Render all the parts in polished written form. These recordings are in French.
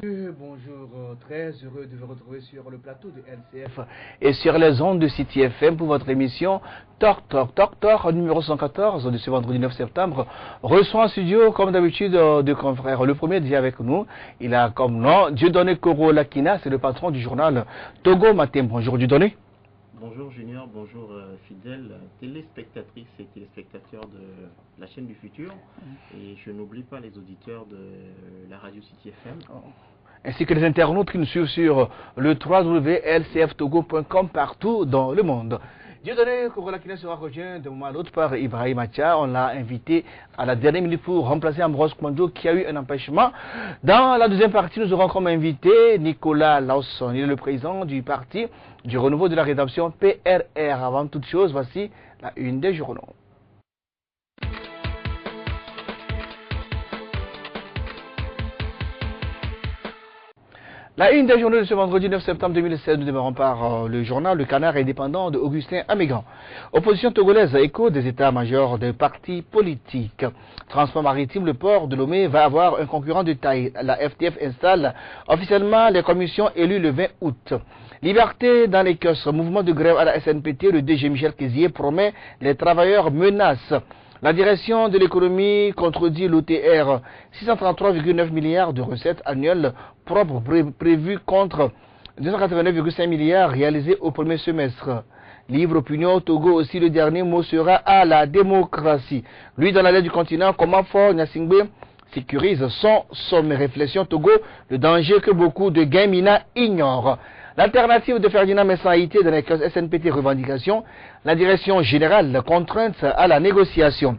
Monsieur, bonjour, très heureux de vous retrouver sur le plateau de LCF et sur les ondes de City FM pour votre émission Talk numéro 114 de ce vendredi 9 septembre. Reçoit en studio, comme d'habitude, deux confrères. Le premier déjà avec nous, il a comme nom Dieudonné Koro Lakina, c'est le patron du journal Togo Matin. Bonjour Dieudonné. Bonjour Junior, bonjour fidèles téléspectatrices et téléspectateurs de la chaîne du futur. Et je n'oublie pas les auditeurs de la radio City FM. Ainsi que les internautes qui nous suivent sur le www.lcftogo.com partout dans le monde. Dieudonné Korolakina sera rejoint d'un moment à l'autre par Ibrahim Acha. On l'a invité à la dernière minute pour remplacer Ambroise Kwando qui a eu un empêchement. Dans la deuxième partie, nous aurons comme invité Nicolas Lawson. Il est le président du parti du renouveau de la rédemption PRR. Avant toute chose, voici la une des journaux. La une des journaux de ce vendredi 9 septembre 2016, nous démarrons par le journal Le Canard indépendant de Augustin Amégan. Opposition togolaise, écho des états-majors des partis politiques. Transport maritime, le port de Lomé va avoir un concurrent de taille. La FTF installe officiellement les commissions élues le 20 août. Liberté dans les kiosques, mouvement de grève à la SNPT, le DG Michel Kézié promet les travailleurs menacent. La direction de l'économie contredit l'OTR, 633,9 milliards de recettes annuelles propres prévues contre 289,5 milliards réalisés au premier semestre. Livre opinion, Togo aussi, le dernier mot sera à la démocratie. Lui dans la lettre du continent, comment Fort Gnassingbé sécurise son sommet. Réflexion Togo, le danger que beaucoup de Guinmina ignorent. L'alternative de Ferdinand Messa Haïté dans les SNPT revendications, la direction générale contrainte à la négociation.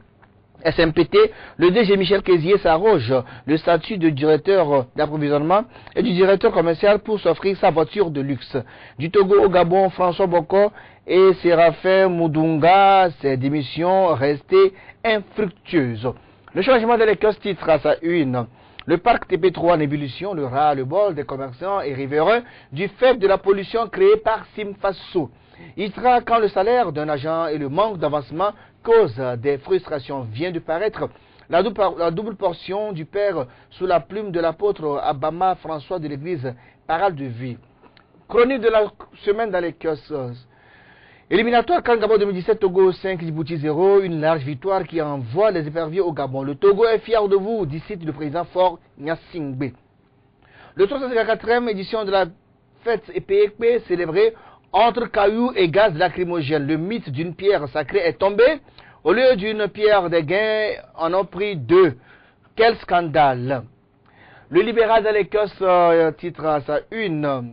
SMPT, le DG Michel Kézié s'arroge le statut de directeur d'approvisionnement et du directeur commercial pour s'offrir sa voiture de luxe. Du Togo au Gabon, François Boko et Séraphin Moudunga, ses démissions restées infructueuses. Le changement de l'écosse titre à sa une. Le parc TP3 en ébullition, le ras-le-bol des commerçants et riverains du fait de la pollution créée par Simfaso. ITRA, quand le salaire d'un agent et le manque d'avancement causent des frustrations, vient de paraître la double portion du père sous la plume de l'apôtre Abama François de l'église Parole de vie. Chronique de la semaine dans les kiosques. Éliminatoire CAN Gabon 2017, Togo 5, Djibouti 0, une large victoire qui envoie les éperviers au Gabon. Le Togo est fier de vous, d'ici le président Fort Gnassingbé. Le 354e édition de la fête EPEP célébrée entre cailloux et gaz lacrymogène. Le mythe d'une pierre sacrée est tombé. Au lieu d'une pierre des gains, on en a pris deux. Quel scandale! Le libéral de l'Écosse titre à sa une.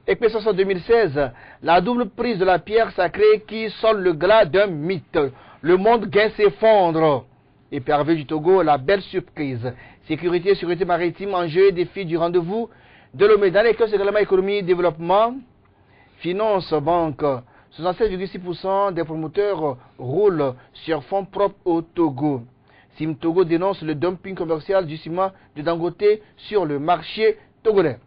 EPE 2016, la double prise de la pierre sacrée qui sonne le glas d'un mythe. Le monde gain s'effondre. Épervé du Togo, la belle surprise. Sécurité, sécurité maritime, enjeux et défis du rendez-vous de Lomé. Dans l'Écosse, également économie, développement, finance, banque. 67,6% des promoteurs roulent sur fonds propres au Togo. Sim Togo dénonce le dumping commercial du ciment de Dangote sur le marché togolais.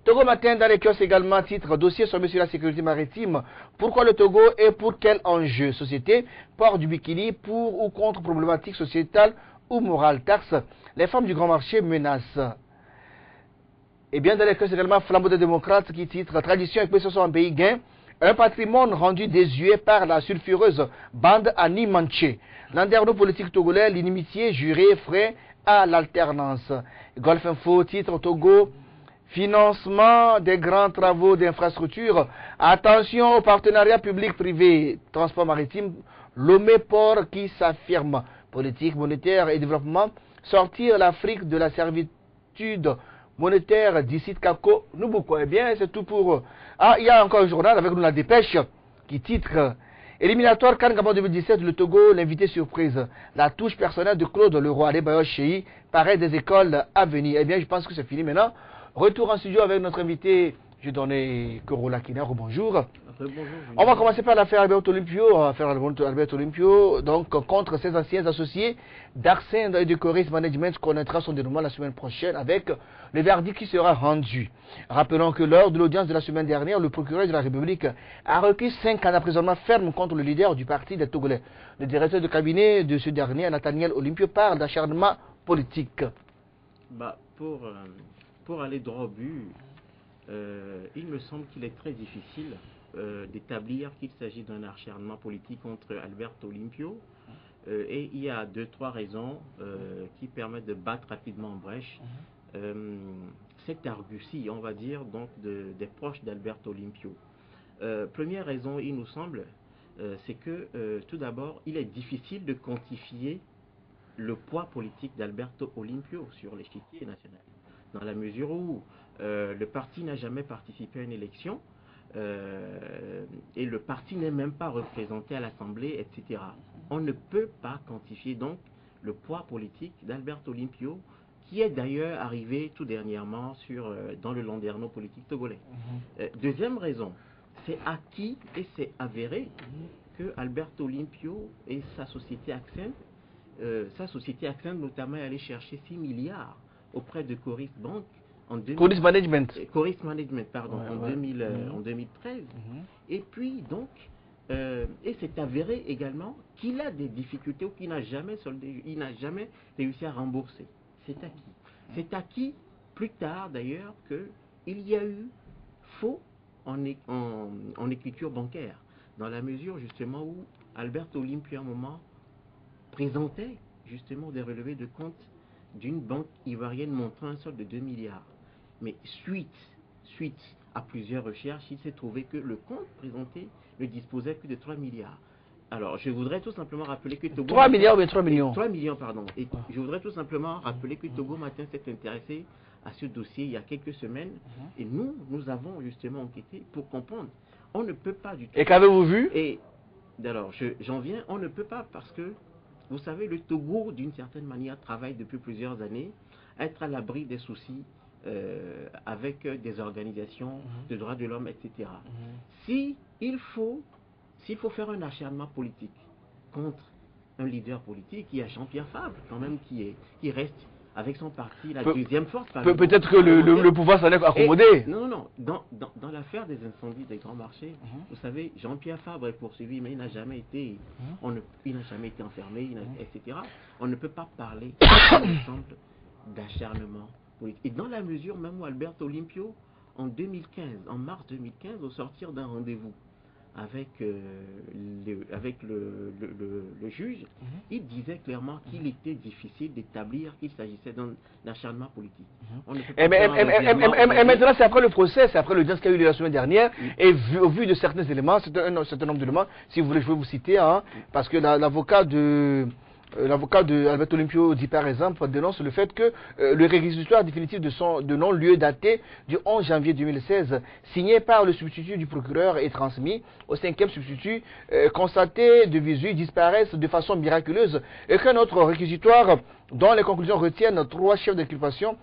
Togo Matin dans les kiosques également, titre dossier sommet sur la sécurité maritime. Pourquoi le Togo et pour quel enjeu? Société, port du bikini, pour ou contre problématique sociétale ou morale. Taxe, les femmes du grand marché menacent. Et bien dans les kiosques également, Flambeau des démocrates qui titre tradition et possession en pays gain. Un patrimoine rendu désuet par la sulfureuse bande Animanché. Landerneau politique togolais, l'inimitié jurée frais à l'alternance. Golf Info, titre Togo. Financement des grands travaux d'infrastructure. Attention au partenariat public-privé. Transport maritime. Lomé Port qui s'affirme. Politique monétaire et développement. Sortir l'Afrique de la servitude monétaire d'ici Kako Nubuko. Eh bien, c'est tout pour... il y a encore un journal avec nous la dépêche qui titre éliminatoire CAN Gabon 2017, le Togo, l'invité surprise. La touche personnelle de Claude Leroy, les Bayoches Chéi, paraît des écoles à venir. Eh bien, je pense que c'est fini maintenant. Retour en studio avec notre invité, Dieudonné Koro Lakina. Bonjour. On va commencer par l'affaire Albert Olympio, donc contre ses anciens associés d'Arsène et de Coris Management, connaîtra son dénouement la semaine prochaine avec le verdict qui sera rendu. Rappelons que lors de l'audience de la semaine dernière, le procureur de la République a requis 5 ans d'emprisonnement ferme contre le leader du parti des Togolais. Le directeur de cabinet de ce dernier, Nathaniel Olympio, parle d'acharnement politique. Pour pour aller droit au but, il me semble qu'il est très difficile d'établir qu'il s'agit d'un acharnement politique contre Alberto Olimpio. Et il y a 2-3 raisons qui permettent de battre rapidement en brèche cette argutie, on va dire, donc des proches d'Alberto Olimpio. Première raison, il nous semble, c'est que tout d'abord, il est difficile de quantifier le poids politique d'Alberto Olimpio sur l'échiquier national, dans la mesure où le parti n'a jamais participé à une élection et le parti n'est même pas représenté à l'Assemblée, etc. On ne peut pas quantifier donc le poids politique d'Alberto Olimpio, qui est d'ailleurs arrivé tout dernièrement dans le landerneau politique togolais. Deuxième raison, c'est acquis et c'est avéré que Alberto Olimpio et sa société Accent notamment est allée chercher 6 milliards auprès de Coris Bank Coris Management. Coris Management, pardon, en 2013. Et puis donc, et c'est avéré également qu'il a des difficultés ou qu'il n'a jamais soldé, il n'a jamais réussi à rembourser. C'est acquis. C'est acquis plus tard d'ailleurs qu'il y a eu faux en écriture bancaire, dans la mesure justement où Alberto Olimpio à un moment présentait justement des relevés de compte d'une banque ivoirienne montrant un solde de 2 milliards. Mais suite à plusieurs recherches, il s'est trouvé que le compte présenté ne disposait que de 3 milliards. Alors, je voudrais tout simplement rappeler que Togo... 3 milliards ou 3 millions 3 millions, pardon. Et je voudrais tout simplement rappeler que Togo Matin s'est intéressé à ce dossier il y a quelques semaines. Et nous avons justement enquêté pour comprendre. On ne peut pas du tout... Et qu'avez-vous vu? Et alors, j'en viens, on ne peut pas parce que, vous savez, le Togo, d'une certaine manière, travaille depuis plusieurs années à être à l'abri des soucis avec des organisations de droits de l'homme, etc. S'il faut faire un acharnement politique contre un leader politique, il y a Jean-Pierre Fabre, quand même, qui reste avec son parti la deuxième force. Peut-être que le pouvoir s'en est accommodé. Non. Dans l'affaire des incendies des grands marchés, vous savez, Jean-Pierre Fabre est poursuivi, mais il n'a jamais été, il n'a jamais été enfermé, etc. On ne peut pas parler, par exemple, d'acharnement politique. Et dans la mesure même où Alberto Olimpio, en mars 2015, au sortir d'un rendez-vous avec le juge, il disait clairement qu'il était difficile d'établir qu'il s'agissait d'un acharnement politique. Et maintenant, c'est après le procès, c'est après l'audience qui a eu lieu la semaine dernière, et au vu de certains éléments, c'est un certain nombre d'éléments, si vous voulez, je vais vous citer, parce que l'avocat de Alberto Olimpio dit par exemple, dénonce le fait que le réquisitoire définitif de non-lieu daté du 11 janvier 2016, signé par le substitut du procureur et transmis au 5e substitut, constaté de visu, disparaissent de façon miraculeuse, et qu'un autre réquisitoire dont les conclusions retiennent 3 chefs d'inculpation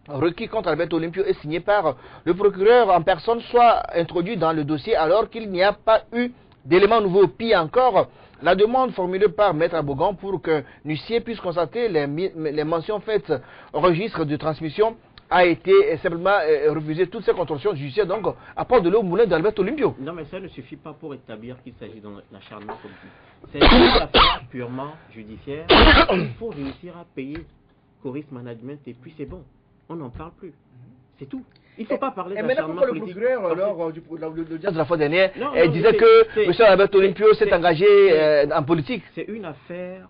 requis contre Alberto Olimpio est signé par le procureur en personne, soit introduit dans le dossier alors qu'il n'y a pas eu d'éléments nouveaux. Pire encore, la demande formulée par Maître Abogan pour qu'un huissier puisse constater les mentions faites au registre de transmission a été simplement refusée. Toutes ces contorsions judiciaires, donc, apportent de l'eau au moulin d'Alberto Olimpio. Non, mais ça ne suffit pas pour établir qu'il s'agit d'un acharnement politique. C'est une affaire purement judiciaire. Il faut réussir à payer Coris Management et puis c'est bon. On n'en parle plus. C'est tout. Il ne faut pas parler d'acharnement politique. Le procureur, lors de la fois dernière, disait que M. Alberto Olimpio s'est engagé en politique. C'est une affaire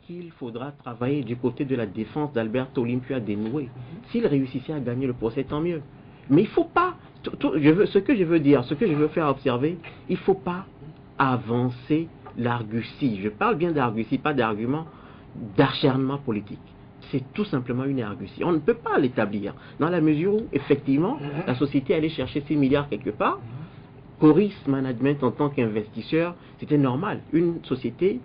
qu'il faudra travailler du côté de la défense d'Alberto Olimpio à dénouer. S'il réussissait à gagner le procès, tant mieux. Mais il ne faut pas, ce que je veux dire, ce que je veux faire observer, il ne faut pas avancer l'argutie. Je parle bien d'argutie, pas d'argument, d'acharnement politique. C'est tout simplement une argutie. On ne peut pas l'établir, dans la mesure où, effectivement, la société allait chercher 6 milliards quelque part. Coris Management, en tant qu'investisseur, c'était normal. Une société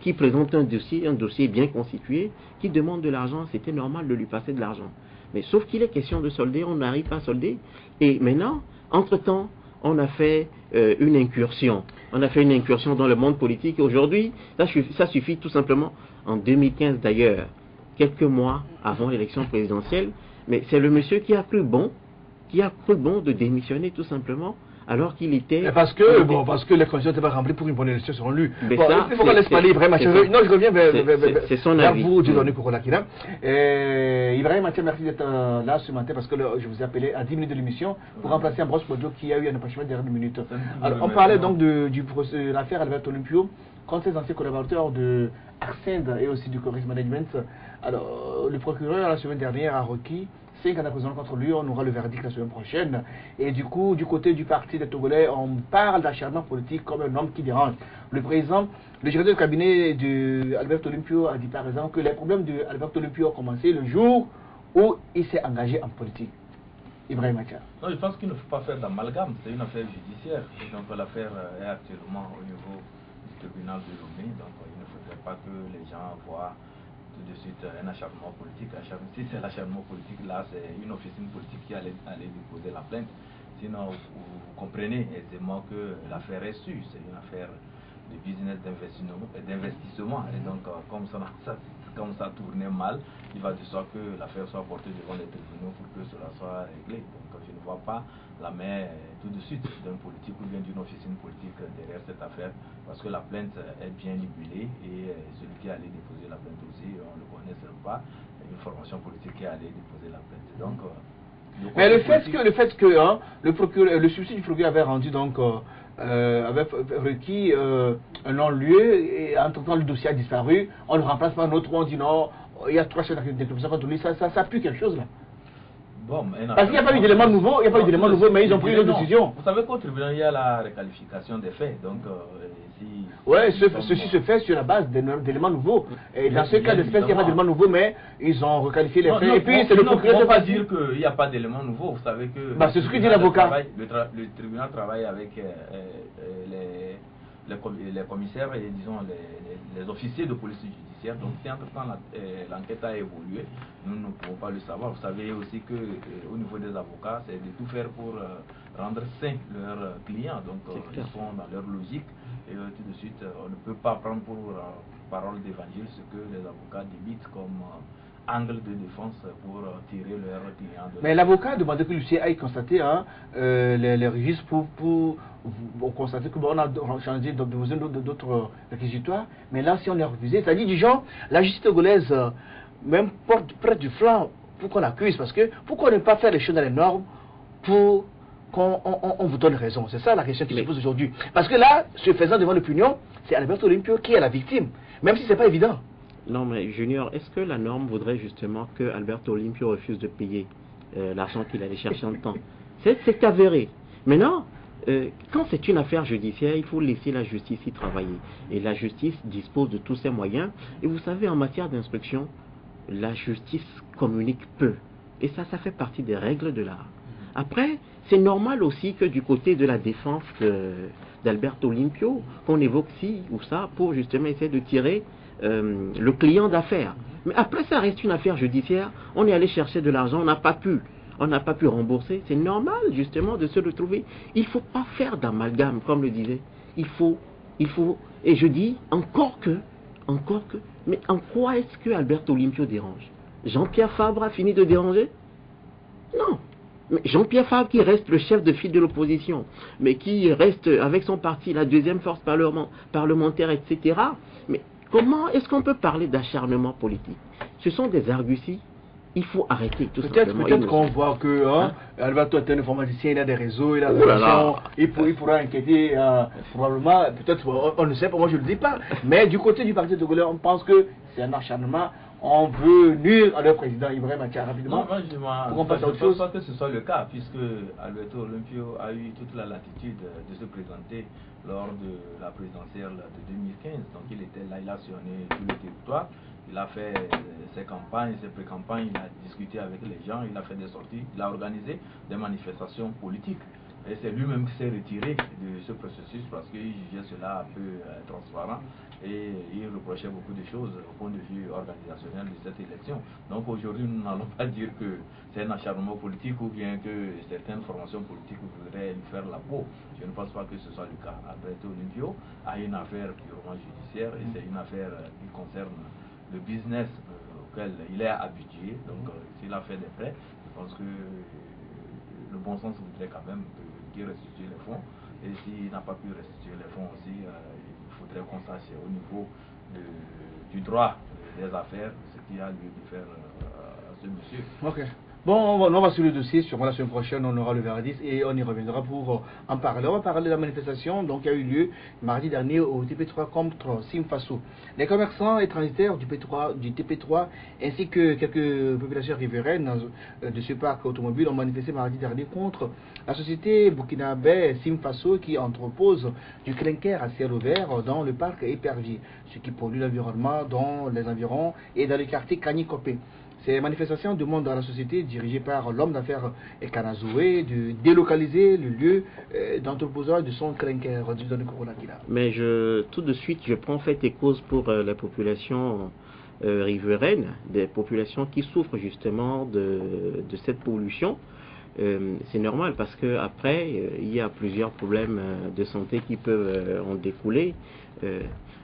qui présente un dossier bien constitué, qui demande de l'argent, c'était normal de lui passer de l'argent. Mais sauf qu'il est question de solder, on n'arrive pas à solder. Et maintenant, entre-temps, on a fait une incursion. On a fait une incursion dans le monde politique. Aujourd'hui, ça suffit tout simplement, en 2015 d'ailleurs, quelques mois avant l'élection présidentielle, mais c'est le monsieur qui a cru bon de démissionner tout simplement alors qu'il était... Parce que les conditions n'étaient pas remplies pour une bonne élection selon lui. Mais bon, ça, il faut qu'on laisse parler Ibrahim Mathieu. Non, je reviens vers vous, Dieudonné Kouroulakina. Ibrahim Mathieu, merci d'être là ce matin parce que je vous ai appelé à 10 minutes de l'émission pour remplacer Ambroise Podio qui a eu un empêchement de dernière minute. Alors, on parlait donc de l'affaire Alberto Olympio contre ses anciens collaborateurs de Accend et aussi du Corris Management. Alors, le procureur la semaine dernière a requis 5 ans d'emprisonnement contre lui, on aura le verdict la semaine prochaine. Et du coup, du côté du parti des Togolais, on parle d'acharnement politique comme un homme qui dérange. Le président, le directeur de cabinet d'Alberto Olympio a dit par exemple que les problèmes d'Alberto Olympio ont commencé le jour où il s'est engagé en politique. Ibrahim Mathieu. Non, je pense qu'il ne faut pas faire d'amalgame, c'est une affaire judiciaire. Et donc l'affaire est actuellement au niveau du tribunal de Lomé, donc il ne faudrait pas que les gens voient tout de suite un acharnement politique. Si c'est l'acharnement politique, là, c'est une officine politique qui allait déposer la plainte. Sinon, vous comprenez aisément que l'affaire est sûre. C'est une affaire de business d'investissement. Et donc, comme ça tournait mal, il va de sorte que l'affaire soit portée devant les tribunaux pour que cela soit réglé. Donc, je ne vois pas la main tout de suite d'un politique ou bien d'une officine politique derrière cette affaire, parce que la plainte est bien libellée et celui qui allait déposer la plainte aussi, on ne le connaît pas, une formation politique qui allait déposer la plainte. Donc, mais le fait que hein, le substitut du procureur avait rendu donc avait requis un non-lieu et entre-temps le dossier a disparu, on le remplace par un autre, on dit non, il y a 3 chefs d'inculpation contre lui, ça pue quelque chose là. Bon, parce qu'il n'y a pas eu d'éléments nouveaux, mais ils ont pris une décision. Vous savez qu'au tribunal, il y a la réqualification des faits. Donc, ceci se fait sur la base d'éléments nouveaux. Et dans ce cas d'espèce, il n'y a pas d'éléments nouveaux, mais ils ont requalifié les faits. Et puis, c'est le procureur de pas dire qu'il n'y a pas d'éléments nouveaux. Vous savez que. C'est ce que dit l'avocat. Le tribunal travaille avec les commissaires et disons les officiers de police judiciaire. Donc si entre-temps l'enquête a évolué, nous ne pouvons pas le savoir. Vous savez aussi que au niveau des avocats, c'est de tout faire pour rendre sain leurs clients. Donc ils sont dans leur logique et tout de suite on ne peut pas prendre pour parole d'évangile ce que les avocats débitent comme angle de défense pour tirer leurs clients. Mais l'avocat a demandé que l'huissier aille constater les registres pour constater qu'on a changé besoin d'autres réquisitoires. Mais là, si on est refusé, c'est-à-dire du genre, la justice togolaise même porte près du flanc pour qu'on accuse, parce que pourquoi ne pas faire les choses dans les normes pour qu'on vous donne raison? C'est ça la question qui se pose aujourd'hui. Parce que là, se faisant devant l'opinion, c'est Alberto Olympio qui est la victime, même si ce n'est pas évident. Non, mais Junior, est-ce que la norme voudrait justement que Alberto Olympio refuse de payer l'argent qu'il allait chercher en temps? C'est avéré. Maintenant, quand c'est une affaire judiciaire, il faut laisser la justice y travailler. Et la justice dispose de tous ses moyens. Et vous savez, en matière d'instruction, la justice communique peu. Et ça fait partie des règles de l'art. Après, c'est normal aussi que du côté de la défense d'Alberto Olympio, qu'on évoque ci ou ça pour justement essayer de tirer le client d'affaires. Mais après, ça reste une affaire judiciaire. On est allé chercher de l'argent, on n'a pas pu rembourser. C'est normal justement de se retrouver. Il ne faut pas faire d'amalgame, comme le disait. Il faut, et je dis encore que, mais en quoi est-ce que Alberto Olympio dérange? Jean-Pierre Fabre a fini de déranger? Non. Mais Jean-Pierre Fabre qui reste le chef de file de l'opposition, mais qui reste avec son parti la deuxième force parlementaire, etc. Mais comment est-ce qu'on peut parler d'acharnement politique? Ce sont des arguties. Il faut arrêter tout simplement. Peut-être qu'on voit que Alberto est un informaticien, il a des réseaux, il a des relations, il pourra inquiéter probablement, peut-être, on ne sait pas, moi je ne le dis pas, mais du côté du parti togolais, on pense que c'est un acharnement. On veut nuire à leur président Ibrahim Mathieu rapidement. Non, moi je ne pense pas que ce soit le cas, puisque Alberto Olympio a eu toute la latitude de se présenter lors de la présidentielle de 2015. Donc il était là, il a sillonné tout le territoire, il a fait ses campagnes, ses pré-campagnes, il a discuté avec les gens, il a fait des sorties, il a organisé des manifestations politiques. Et c'est lui-même qui s'est retiré de ce processus parce qu'il jugeait cela un peu transparent et il reprochait beaucoup de choses au point de vue organisationnel de cette élection. Donc aujourd'hui, nous n'allons pas dire que c'est un acharnement politique ou bien que certaines formations politiques voudraient lui faire la peau. Je ne pense pas que ce soit le cas. Alberto Olympio a une affaire purement judiciaire et c'est une affaire qui concerne le business auquel il est habitué. Donc s'il a fait des prêts, je pense que le bon sens voudrait quand même qui restitue les fonds. Et s'il n'a pas pu restituer les fonds aussi, il faudrait qu'on sache au niveau du droit des affaires ce qu'il y a lieu de faire à ce monsieur. Ok. Bon, on va sur le dossier, sûrement la semaine prochaine, on aura le verdict et on y reviendra pour en parler. On va parler de la manifestation donc, qui a eu lieu mardi dernier au TP3 contre Simfaso. Les commerçants et transitaires du TP3 ainsi que quelques populations riveraines de ce parc automobile ont manifesté mardi dernier contre la société burkinabé Simfaso qui entrepose du clinker à ciel ouvert dans le parc Épervier, ce qui pollue l'environnement dans les environs et dans le quartier Kanyikopé. Ces manifestations demandent à la société dirigée par l'homme d'affaires Ekanazoué de délocaliser le lieu d'entreposage de son clinker. Mais tout de suite, je prends fait et cause pour la population riveraine, des populations qui souffrent justement de cette pollution. C'est normal parce que après il y a plusieurs problèmes de santé qui peuvent en découler.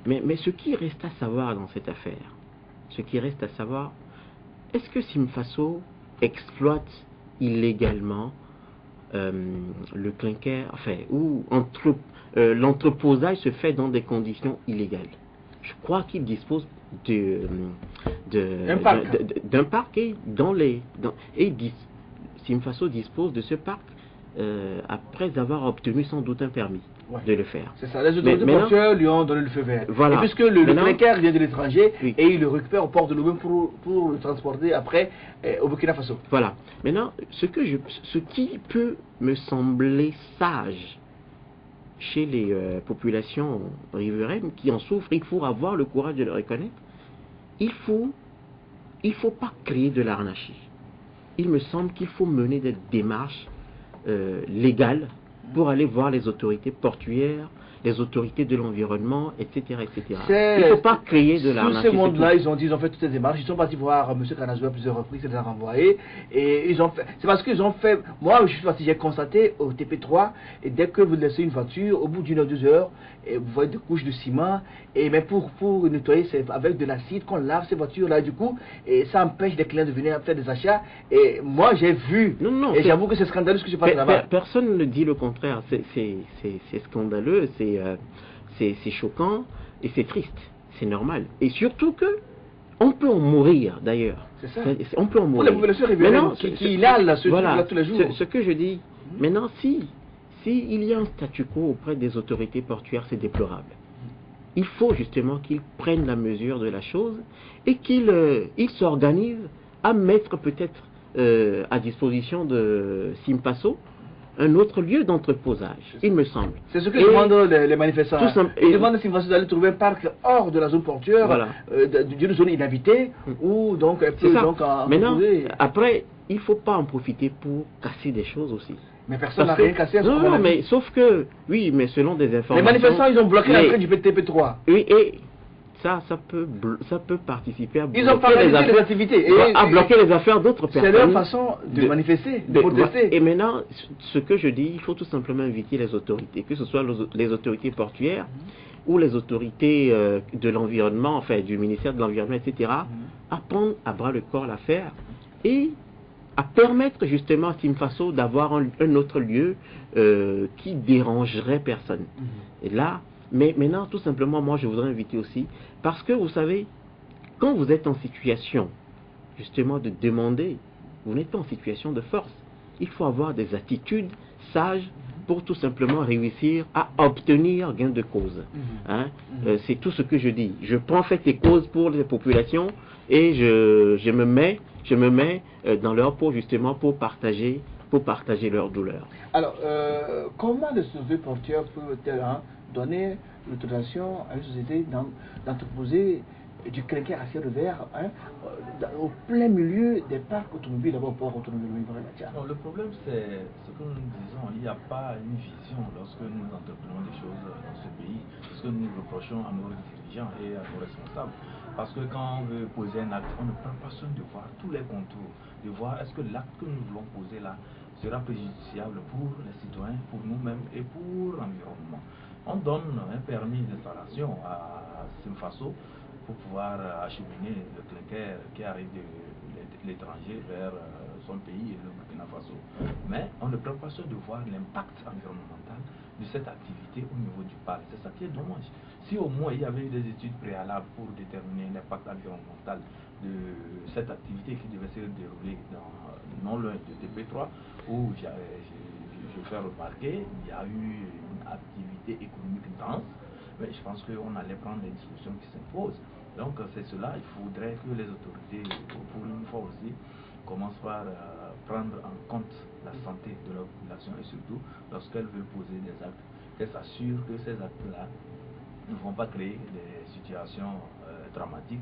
Mais ce qui reste à savoir dans cette affaire, est-ce que Simfaso exploite illégalement le clinker, enfin, ou l'entreposage se fait dans des conditions illégales? Je crois qu'il dispose d'un parc et Simfaso dispose de ce parc après avoir obtenu sans doute un permis de le faire. C'est ça, les autorités portuaires lui ont donné le feu vert. Voilà. Et puisque le clinker vient de l'étranger, oui. Et il le récupère au port de Lomé pour le transporter après au Burkina Faso. Voilà. Maintenant, ce qui peut me sembler sage chez les populations riveraines qui en souffrent, il faut avoir le courage de le reconnaître. Il faut pas créer de l'anarchie. Il me semble qu'il faut mener des démarches légales pour aller voir les autorités portuaires, les autorités de l'environnement, etc. etc. Il ne faut pas créer de l'anarchie. Tous ces mondes-là, ils ont fait toutes ces démarches. Ils sont partis voir M. Kanazoué à plusieurs reprises, ils les ont renvoyés. Et ils ont fait. C'est parce qu'ils ont fait. Moi, je suis parti, j'ai constaté au TP3, et dès que vous laissez une voiture, au bout d'une heure, 2 heures, et vous voyez des couches de ciment. Mais pour nettoyer, c'est avec de l'acide qu'on lave ces voitures-là, du coup. Et ça empêche les clients de venir faire des achats. Et moi, j'ai vu. Non, et j'avoue que c'est scandaleux ce que je passe là-bas. Personne ne dit le contraire. C'est scandaleux, c'est choquant et c'est triste. C'est normal. Et surtout que on peut en mourir d'ailleurs. C'est ça. On peut en mourir. Pour les populations riveraines qui là, tous les jours. Ce que je dis, maintenant, si il y a un statu quo auprès des autorités portuaires, c'est déplorable. Il faut justement qu'ils prennent la mesure de la chose et qu'ils s'organisent à mettre peut-être à disposition de Simfaso un autre lieu d'entreposage, il me semble. C'est ce que demandent les manifestants. Ils demandent à Simfaso d'aller trouver un parc hors de la zone portuaire, voilà. D'une zone inhabitée, où donc elle peut donc maintenant, après, il ne faut pas en profiter pour casser des choses aussi. Mais personne n'a rien cassé à ce moment-là. Non, mais sauf que, oui, mais selon des informations... Les manifestants, ils ont bloqué l'entrée du TP3. Oui, et ça peut participer à bloquer ils ont paralysé les activités. À bloquer les affaires d'autres personnes. C'est leur façon de manifester, de protester. Et maintenant, ce que je dis, il faut tout simplement inviter les autorités, que ce soit les autorités portuaires ou les autorités de l'environnement, enfin du ministère de l'Environnement, etc., à prendre à bras le corps l'affaire et à permettre justement à Simfaso d'avoir un autre lieu qui dérangerait personne. Et là, mais maintenant, tout simplement, moi, je voudrais inviter aussi, parce que vous savez, quand vous êtes en situation, justement, de demander, vous n'êtes pas en situation de force. Il faut avoir des attitudes sages pour tout simplement réussir à obtenir gain de cause. C'est tout ce que je dis. Je prends fait et cause pour les populations et je me mets dans leur peau, justement, pour partager leur douleur. Alors, comment les sociétés portuaires peuvent-elles donner l'autorisation à une société d'entreposer du clinker à ciel ouvert au plein milieu des parcs automobiles, d'abord port automobile? Non, le problème, c'est ce que nous disons, il n'y a pas une vision lorsque nous entreprenons des choses dans ce pays, ce que nous reprochons à nos dirigeants et à nos responsables. Parce que quand on veut poser un acte, on ne prend pas soin de voir tous les contours, de voir est-ce que l'acte que nous voulons poser là sera préjudiciable pour les citoyens, pour nous-mêmes et pour l'environnement. On donne un permis d'installation à Simfaso pour pouvoir acheminer le clinker qui arrive de l'étranger vers son pays et le Burkina Faso. Mais on ne prend pas soin de voir l'impact environnemental de cette activité au niveau du parc. C'est ça qui est dommage. Si au moins il y avait eu des études préalables pour déterminer l'impact environnemental de cette activité qui devait se dérouler non loin de TP3, où je fais remarquer, il y a eu une activité économique dense, mais je pense qu'on allait prendre les dispositions qui s'imposent. Donc c'est cela, il faudrait que les autorités, pour une fois aussi, commencent par prendre en compte la santé de la population et surtout lorsqu'elles veulent poser des actes, qu'elles s'assurent que ces actes-là ne vont pas créer des situations dramatiques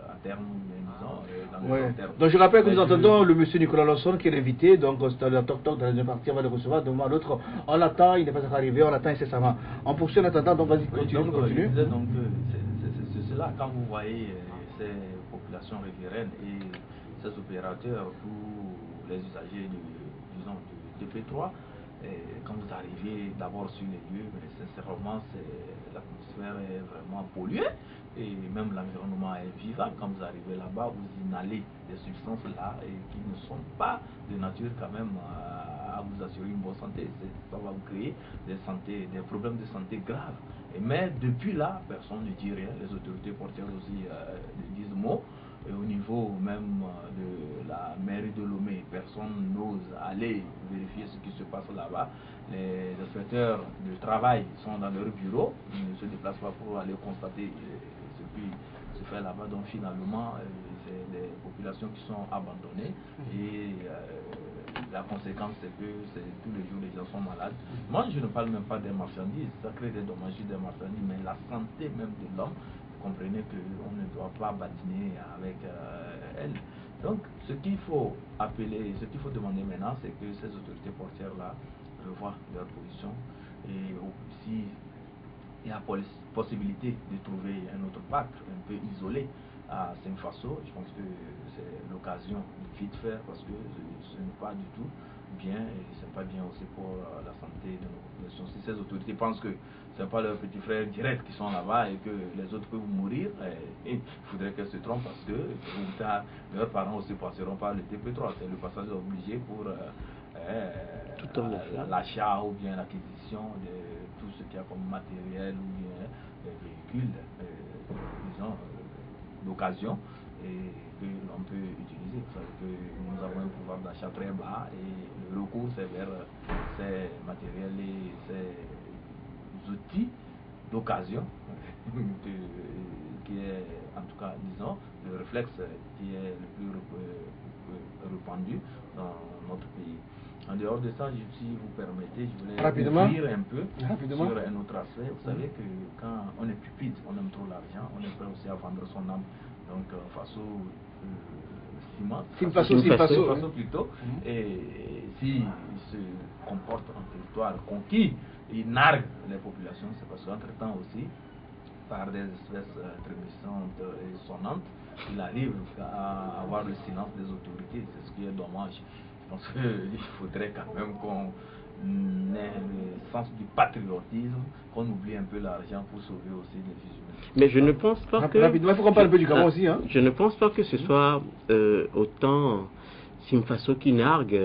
à terme, disons, dans le long terme. Donc je rappelle que nous entendons le monsieur Nicolas Lawson qui est l'invité, donc c'est le toc-toc dans la deuxième partie, on va le recevoir, de moment à l'autre, on l'attend, il n'est pas encore arrivé, on l'attend incessamment. On poursuit en attendant, donc vas-y, continue. Donc, c'est cela, quand vous voyez ces populations riveraines et ces opérateurs, tous les usagers de P3, quand vous arrivez d'abord sur les lieux, sincèrement, l'atmosphère est vraiment polluée et même l'environnement est vivant. Quand vous arrivez là-bas, vous inhalez des substances là et qui ne sont pas de nature quand même à vous assurer une bonne santé. Ça va vous créer des problèmes de santé graves. Mais depuis là, personne ne dit rien. Les autorités portières aussi disent mot. Et au niveau même de la mairie de Lomé, personne n'ose aller vérifier ce qui se passe là-bas. Les inspecteurs de travail sont dans leur bureau, ils ne se déplacent pas pour aller constater ce qui se fait là-bas. Donc finalement, c'est des populations qui sont abandonnées et la conséquence c'est que tous les jours les gens sont malades. Moi je ne parle même pas des marchandises, ça crée des dommages des marchandises, mais la santé même de l'homme. Comprenez qu'on ne doit pas badiner avec elle. Donc, ce qu'il faut appeler, ce qu'il faut demander maintenant, c'est que ces autorités portières-là revoient leur position et si il y a possibilité de trouver un autre parc un peu isolé à Saint-Faso, je pense que c'est l'occasion de vite faire parce que ce n'est pas du tout bien et c'est pas bien aussi pour la santé de nos populations. Si ces autorités pensent que ce n'est pas leurs petits frères directs qui sont là-bas et que les autres peuvent mourir, il faudrait qu'elles se trompent parce que leurs parents aussi passeront par le TP3. C'est le passage obligé pour l'achat ou bien l'acquisition de tout ce qu'il y a comme matériel ou bien véhicules, disons, d'occasion et que l'on peut utiliser. Vous savez que nous avons un pouvoir d'achat très bas et le recours c'est vers ces matériels et ces outils d'occasion qui est en tout cas, disons, le réflexe qui est le plus répandu dans notre pays. En dehors de ça, si vous permettez, je voulais ouvrir un peu sur un autre aspect. Vous savez que quand on est cupide, on aime trop l'argent, on est prêt aussi à vendre son âme. Donc, Faso plutôt. Et s'il se comporte en territoire conquis, il nargue les populations, c'est parce qu'entre-temps aussi, par des espèces trébuchantes et sonnantes, il arrive à avoir le silence des autorités. C'est ce qui est dommage. Je pense qu'il faudrait quand même qu'on ait le sens du patriotisme, qu'on oublie un peu l'argent pour sauver aussi les vies humaines. Mais je ne pense pas que... Rapidement, il faut qu'on parle un peu du Gabon aussi. Hein. Je ne pense pas que ce soit autant Saint-Faso qui nargue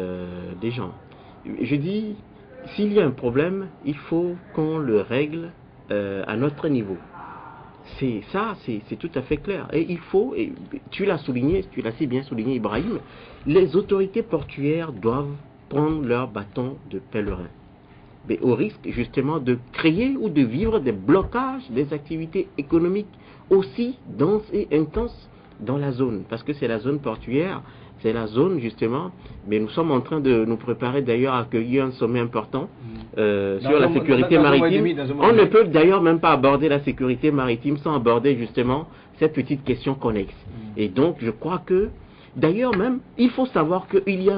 des gens. Je dis, s'il y a un problème, il faut qu'on le règle à notre niveau. C'est tout à fait clair. Et il faut, et tu l'as souligné, tu l'as si bien souligné, Ibrahim, les autorités portuaires doivent prendre leur bâton de pèlerin. Mais au risque justement de créer ou de vivre des blocages des activités économiques aussi denses et intenses dans la zone. Parce que c'est la zone portuaire, c'est la zone justement, mais nous sommes en train de nous préparer d'ailleurs à accueillir un sommet important sur la sécurité maritime. On ne peut d'ailleurs même pas aborder la sécurité maritime sans aborder justement cette petite question connexe. Et donc je crois que, d'ailleurs même, il faut savoir qu'il y a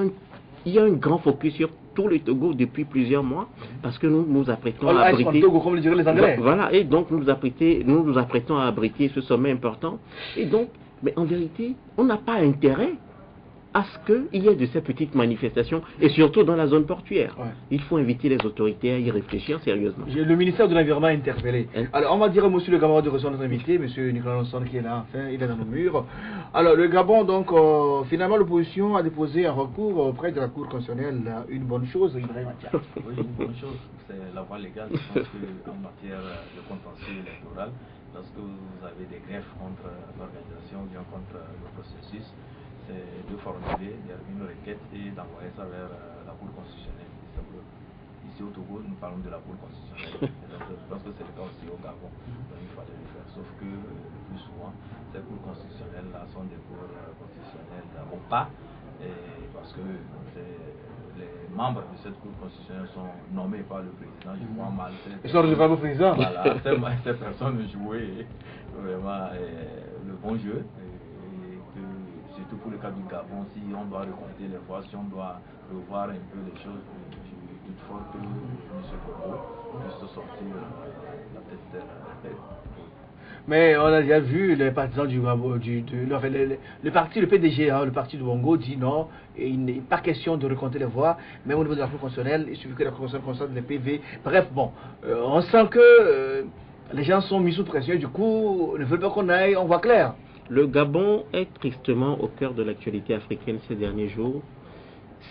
un grand focus sur tout le Togo depuis plusieurs mois, parce que nous nous apprêtons à abriter... Togo, comme le diraient les Anglais. Voilà, et donc nous nous apprêtons à abriter ce sommet important. Et donc, mais en vérité, on n'a pas intérêt à ce qu'il y ait de ces petites manifestations, et surtout dans la zone portuaire. Ouais. Il faut inviter les autorités à y réfléchir sérieusement. Le ministère de l'Environnement est interpellé. Hein? Alors, on va dire à monsieur le Gabon de recevoir notre invité, monsieur Nicolas Lonson, qui est là, enfin, il est dans nos murs. Alors, le Gabon, donc, finalement, l'opposition a déposé un recours auprès de la Cour constitutionnelle. Une bonne chose, Ibrahim Atia. Oui, une bonne chose, c'est la voie légale. Je pense qu'en matière de contentieux électoral, lorsque vous avez des greffes contre l'organisation ou bien contre le processus, c'est de formuler une requête et d'envoyer ça vers la Cour constitutionnelle. Ici au Togo, nous parlons de la Cour constitutionnelle. Donc, je pense que c'est le cas aussi au Gabon. Donc il fallait le faire. Sauf que le plus souvent, ces cours constitutionnelles-là sont des cours constitutionnelles opaques, parce que les membres de cette Cour constitutionnelle sont nommés par le président. Je vois mal. Ils sont reçus par le président. Voilà, ces personnes jouaient vraiment le bon jeu. Et que, surtout pour le cas du Gabon, si on doit recompter les voix, si on doit revoir un peu les choses, il faut que M. Congo puisse sortir la tête. Mais on a déjà vu les partisans le parti, le PDG, hein, le parti du Bongo dit non, et il n'est pas question de recompter les voix, même au niveau de la Cour constitutionnelle, il suffit que la Cour constitutionnelle constate les PV. Bref, bon, on sent que les gens sont mis sous pression, et du coup, ne veulent pas qu'on aille, on voit clair. Le Gabon est tristement au cœur de l'actualité africaine ces derniers jours.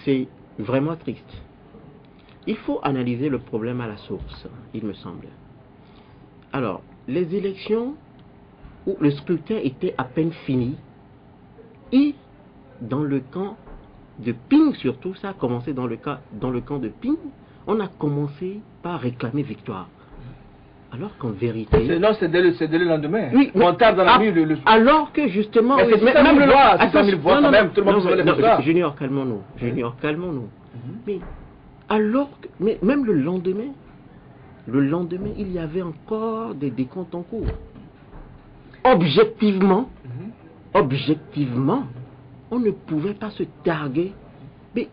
C'est vraiment triste. Il faut analyser le problème à la source, il me semble. Alors, les élections où le scrutin était à peine fini, et dans le camp de Ping surtout, ça a commencé dans le camp de Ping, on a commencé par réclamer victoire. Alors qu'en vérité... Non, c'est dès le lendemain. Oui, on tape dans la nuit alors que justement... Mais c'est même le droit, c'est 100 000 voix quand même, tout le monde se relève de ça. Junior, calmons-nous. Junior, calmons-nous. Mais alors que... Mais même le lendemain, il y avait encore des décomptes en cours. Objectivement, on ne pouvait pas se targuer. Mais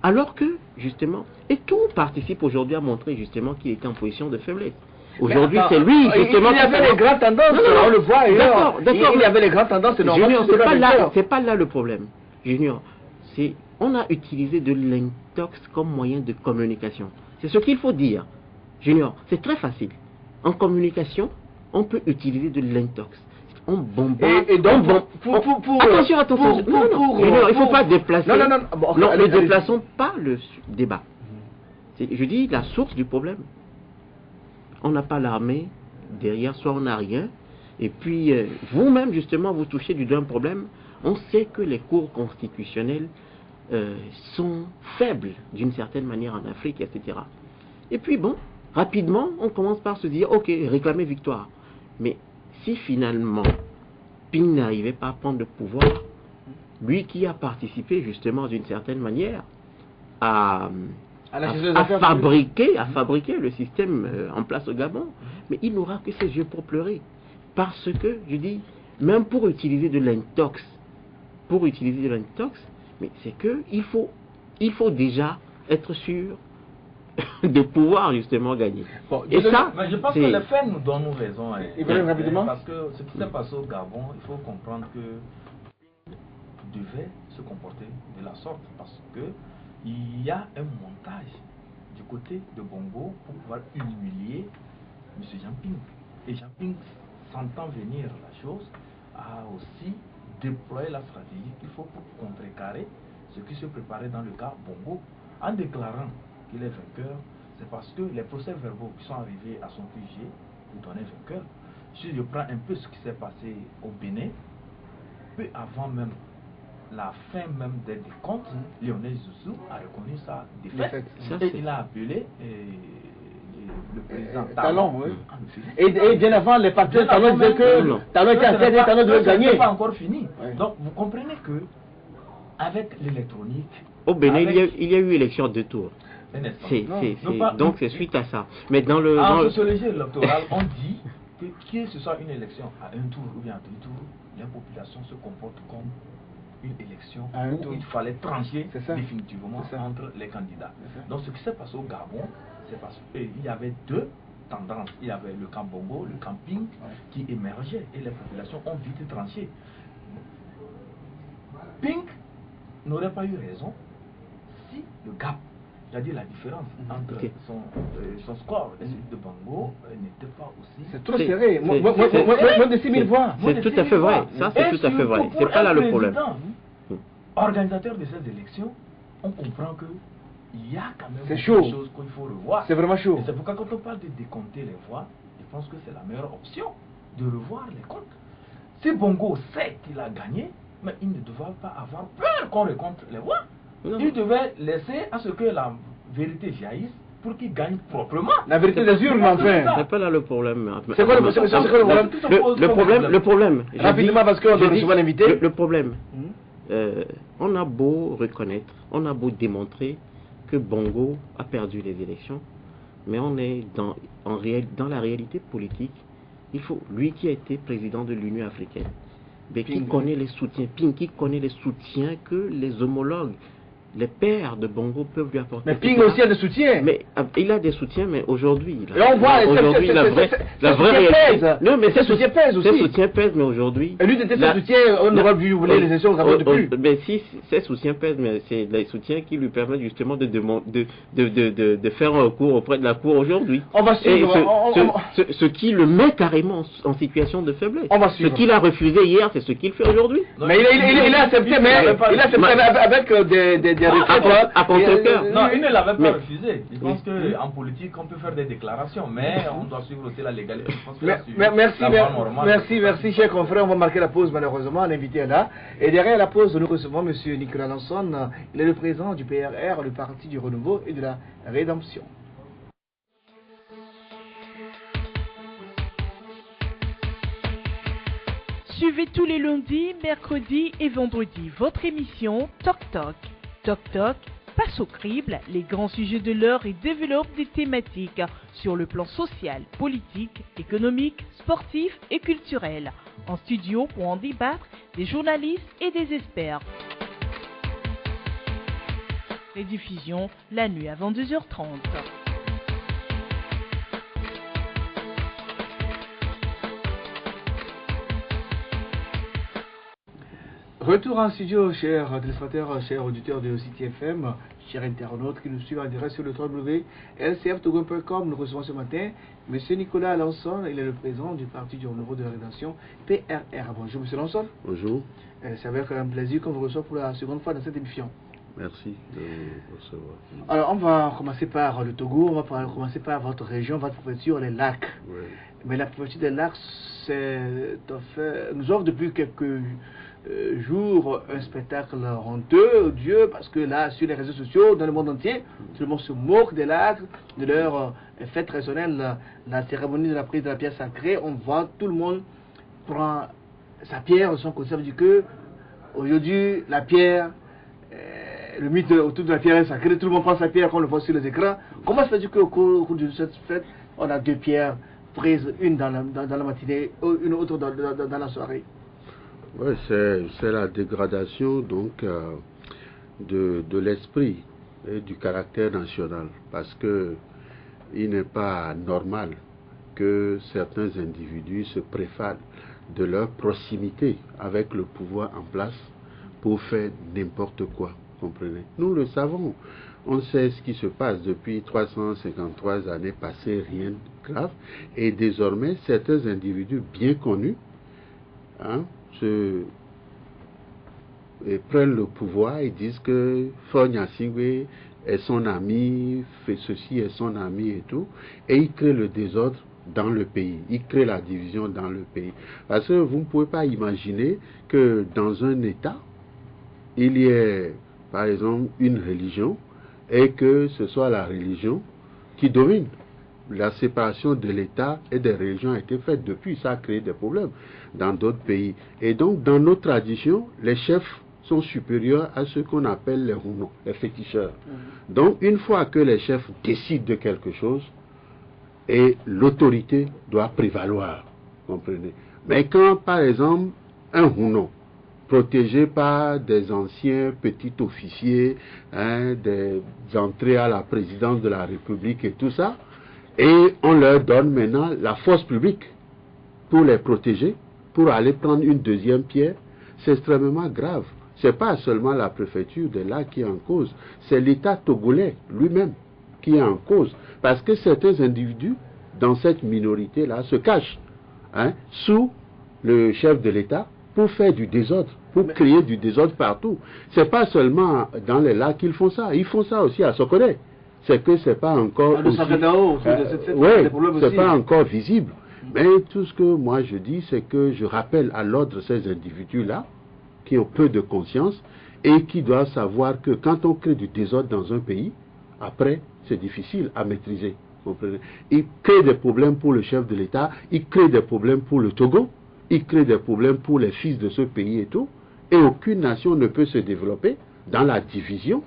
alors que, justement, et tout participe aujourd'hui à montrer justement qu'il était en position de faiblesse. Aujourd'hui, c'est lui, justement. Il y avait les grandes tendances, on le voit. D'accord. Il y avait les grandes tendances, c'est normal. Junior, c'est pas là le problème. Junior, on a utilisé de l'intox comme moyen de communication. C'est ce qu'il faut dire. Junior, c'est très facile. En communication, on peut utiliser de l'intox. On bombarde. Et donc, attention. Junior, il ne faut pas déplacer. Non, ne déplaçons pas le débat. Je dis la source du problème. On n'a pas l'armée, derrière soit on n'a rien. Et puis, vous-même, justement, vous touchez du doigt un problème. On sait que les cours constitutionnels sont faibles, d'une certaine manière, en Afrique, etc. Et puis, bon, rapidement, on commence par se dire, ok, réclamer victoire. Mais si finalement, Ping n'arrivait pas à prendre le pouvoir, lui qui a participé, justement, d'une certaine manière, à fabriquer le système en place au Gabon, mais il n'aura que ses yeux pour pleurer. Parce que, je dis, même pour utiliser de l'intox, mais c'est que il faut déjà être sûr de pouvoir justement gagner. Bon, mais je pense que les faits nous donnent raison. Rapidement. Parce que ce qui s'est passé au Gabon, il faut comprendre que devait se comporter de la sorte, parce que il y a un montage du côté de Bongo pour pouvoir humilier M. Jean Ping. Et Jean Ping, sentant venir la chose, a aussi déployé la stratégie qu'il faut pour contrecarrer ce qui se préparait dans le cas Bongo. En déclarant qu'il est vainqueur, c'est parce que les procès-verbaux qui sont arrivés à son QG lui donnaient vainqueur. Si je prends un peu ce qui s'est passé au Bénin, peu avant même la fin même des décomptes, Lionel Zoussou a reconnu sa défaite. Et il a appelé le président Talon. Et bien avant, les partis Talon disaient que Talon était en tête et Talon devait gagner. Ce n'est pas encore fini. Donc vous comprenez que avec l'électronique... Au Bénin, il y a eu élection à 2 tours. Donc c'est suite à ça. Mais en sociologie électorale, on dit que ce soit une élection à 1 tour ou bien à 2 tours, la population se comporte comme une élection où il fallait trancher définitivement entre les candidats. Donc ce qui s'est passé au Gabon, c'est parce qu'il y avait 2 tendances. Il y avait le camp Bongo, le camp Ping qui émergeait et les populations ont vite tranché. Ping n'aurait pas eu raison si le gap, c'est-à-dire la différence entre son score et celui de Bongo n'était pas aussi... C'est trop serré, moins de 6 000 voix. C'est tout à fait vrai, ça c'est tout à fait vrai, c'est pas là le problème. Organisateur de ces élections, on comprend que il y a quand même des choses qu'il faut revoir. C'est vraiment chaud. Et c'est pourquoi quand on parle de décompter les voix, je pense que c'est la meilleure option de revoir les comptes. Si Bongo sait qu'il a gagné, mais il ne devait pas avoir peur qu'on recompte les voix. Non. Il devait laisser à ce que la vérité jaillisse pour qu'il gagne proprement. La vérité des urnes, enfin. C'est pas là le problème. C'est quoi le problème? Le problème. Rapidement, parce qu'on doit recevoir l'invité. Le problème. On a beau reconnaître, on a beau démontrer que Bongo a perdu les élections, mais on est dans la réalité politique. Il faut, lui qui a été président de l'Union africaine, mais qui connaît les soutiens, Ping, qui connaît les soutiens que les homologues, les pères de Bongo peuvent lui apporter. Mais Ping aussi a des soutiens. Mais il a des soutiens, mais aujourd'hui, on voit aujourd'hui la vraie réalité. Non, mais ses soutiens pèsent aussi. Ses soutiens pèsent, mais aujourd'hui. Et lui était ses soutiens, on aurait vu les élections au Gabon depuis. Mais si ses soutiens pèsent, mais c'est les soutiens qui lui permettent justement de faire un recours auprès de la Cour aujourd'hui. On va suivre. Ce qui le met carrément en situation de faiblesse. On va suivre. Ce qu'il a refusé hier, c'est ce qu'il fait aujourd'hui. Mais il a accepté, avec des à contre-cœur. Non, il ne l'avait pas refusé. Je pense qu'en politique, on peut faire des déclarations, mais on doit suivre aussi la légalité. Merci, chers confrères. On va marquer la pause, malheureusement. L'invité est là. Et derrière la pause, nous recevons M. Nicolas Lanson. Il est le président du PRR, le Parti du Renouveau et de la Rédemption. Suivez tous les lundis, mercredis et vendredis votre émission Toc Toc. Toc Toc passe au crible les grands sujets de l'heure et développe des thématiques sur le plan social, politique, économique, sportif et culturel. En studio pour en débattre des journalistes et des experts. Rediffusion la nuit à 22h30. Retour en studio, chers téléspectateurs, chers auditeurs de City FM, chers internautes qui nous suivent en direct sur le www.lcftogo.com. Nous recevons ce matin M. Nicolas Lanson, il est le président du Parti du Renouveau de la Rédemption, PRR. Bonjour M. Lanson. Bonjour. C'est avec un plaisir qu'on vous reçoit pour la seconde fois dans cette émission. Merci de vous recevoir. Alors on va commencer par le Togo, on va commencer par votre région, votre préfecture, les lacs. Oui. Mais la préfecture des lacs, nous offre depuis quelques jour un spectacle honteux, odieux, parce que là, sur les réseaux sociaux, dans le monde entier, tout le monde se moque des lacs, de leur fête traditionnelle, la cérémonie de la prise de la pierre sacrée. On voit tout le monde prend sa pierre de son côté. Ça veut dire que aujourd'hui, la pierre, le mythe autour de la pierre est sacrée, tout le monde prend sa pierre, qu'on le voit sur les écrans. Comment se fait-il qu'au cours de cette fête, on a deux pierres prises, une dans la matinée, une autre dans la soirée? Oui, c'est la dégradation donc de l'esprit et du caractère national, parce que il n'est pas normal que certains individus se prévalent de leur proximité avec le pouvoir en place pour faire n'importe quoi, comprenez? Nous le savons, on sait ce qui se passe depuis 353 années passées, rien de grave, et désormais certains individus bien connus et prennent le pouvoir et disent que Fogna Singwe est son ami, fait ceci est son ami et tout, et ils créent le désordre dans le pays, ils créent la division dans le pays. Parce que vous ne pouvez pas imaginer que dans un État, il y ait par exemple une religion et que ce soit la religion qui domine. La séparation de l'État et des religions a été faite depuis, ça a créé des problèmes dans d'autres pays. Et donc, dans nos traditions, les chefs sont supérieurs à ceux qu'on appelle les rounos, les féticheurs. Donc, une fois que les chefs décident de quelque chose, et l'autorité doit prévaloir, comprenez. Mais quand, par exemple, un rouno, protégé par des anciens petits officiers, des entrées à la présidence de la République et tout ça, et on leur donne maintenant la force publique pour les protéger, pour aller prendre une deuxième pierre, c'est extrêmement grave. c'est pas seulement la préfecture de là qui est en cause, c'est l'État togolais lui-même qui est en cause. Parce que certains individus, dans cette minorité-là, se cachent sous le chef de l'État pour faire du désordre, pour créer du désordre partout. C'est pas seulement dans les lacs qu'ils font ça, ils font ça aussi à Sokodé. C'est que c'est pas encore c'est pas encore visible. Mais tout ce que moi je dis, c'est que je rappelle à l'ordre ces individus-là, qui ont peu de conscience, et qui doivent savoir que quand on crée du désordre dans un pays, après, c'est difficile à maîtriser. Il crée des problèmes pour le chef de l'État, il crée des problèmes pour le Togo, il crée des problèmes pour les fils de ce pays et tout, et aucune nation ne peut se développer dans la division,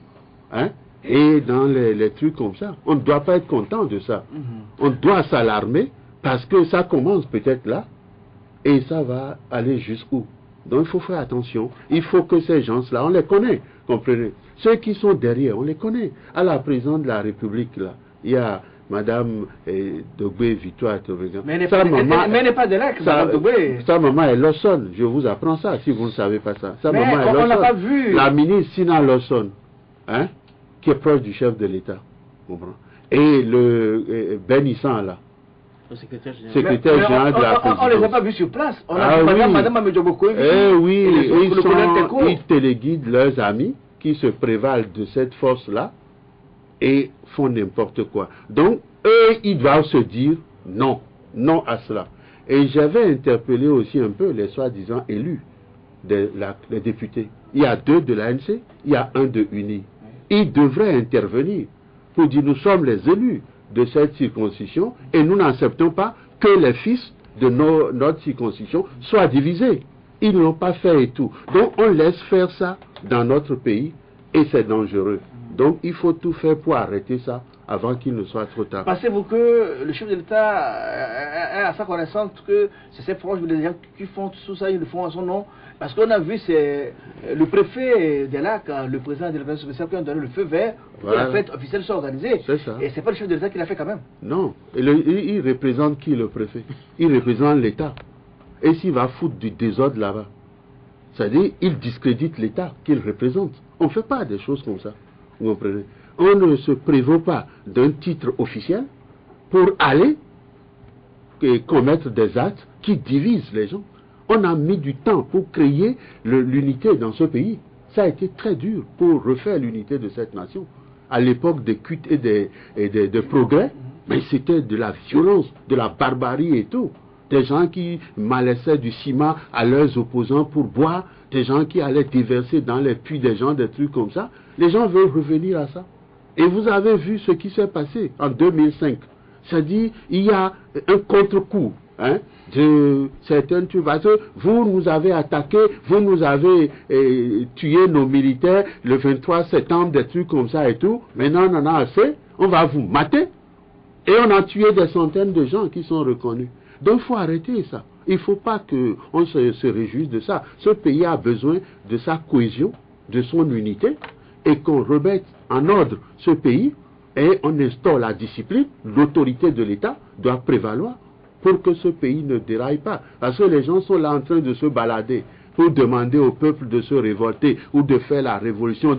et dans les trucs comme ça. On ne doit pas être content de ça. On doit s'alarmer, parce que ça commence peut-être là, et ça va aller jusqu'où. Donc il faut faire attention. Il faut que ces gens-là, on les connaît, comprenez. Ceux qui sont derrière, on les connaît. À la présidente de la République, là, il y a Madame Dogbé Victoire Tobégan. Mais elle n'est pas de là, Madame Dogbé. Sa maman est Lawson. Je vous apprends ça, si vous ne savez pas ça. Sa maman est on l'a pas vu. La ministre Sina Lawson, qui est proche du chef de l'État. Et le Benissan, là. Le secrétaire général de la présidence. On ne les a pas vus sur place. On a vu Madame Amedjoboko. Ils téléguident leurs amis qui se prévalent de cette force-là et font n'importe quoi. Donc, eux, ils doivent se dire non, non à cela. Et j'avais interpellé aussi un peu les soi-disant élus, les députés. Il y a 2 de l'ANC, il y a 1 de UNI. Ils devraient intervenir pour dire nous sommes les élus de cette circoncision et nous n'acceptons pas que les fils de notre circoncision soient divisés. Ils ne l'ont pas fait et tout. Donc on laisse faire ça dans notre pays et c'est dangereux. Donc il faut tout faire pour arrêter ça avant qu'il ne soit trop tard. Pensez-vous que le chef de l'État est à sa connaissance que c'est ses proches, les gens qui font tout ça, ils le font à son nom? Parce qu'on a vu, c'est le préfet de Lac, le président de la spéciale qui a donné le feu vert pour que la fête officielle soit organisée. Et c'est pas le chef de l'État qui l'a fait quand même. Non. Il représente qui, le préfet? Il représente l'État. Et s'il va foutre du désordre là-bas, c'est-à-dire il discrédite l'État qu'il représente. On ne fait pas des choses comme ça. Vous comprenez? On ne se prévaut pas d'un titre officiel pour aller et commettre des actes qui divisent les gens. On a mis du temps pour créer l'unité dans ce pays. Ça a été très dur pour refaire l'unité de cette nation. À l'époque des cuites et de progrès, mais c'était de la violence, de la barbarie et tout. Des gens qui malaissaient du ciment à leurs opposants pour boire, des gens qui allaient déverser dans les puits des gens, des trucs comme ça. Les gens veulent revenir à ça. Et vous avez vu ce qui s'est passé en 2005. C'est-à-dire, il y a un contre-coup. De certaines trucs. Vous nous avez attaqué, vous nous avez tué nos militaires le 23 septembre, des trucs comme ça et tout. Maintenant, on en a assez, on va vous mater. Et on a tué des centaines de gens qui sont reconnus. Donc, il faut arrêter ça. Il ne faut pas qu'on se réjouisse de ça. Ce pays a besoin de sa cohésion, de son unité, et qu'on remette en ordre ce pays, et on instaure la discipline. L'autorité de l'État doit prévaloir pour que ce pays ne déraille pas. Parce que les gens sont là en train de se balader pour demander au peuple de se révolter ou de faire la révolution,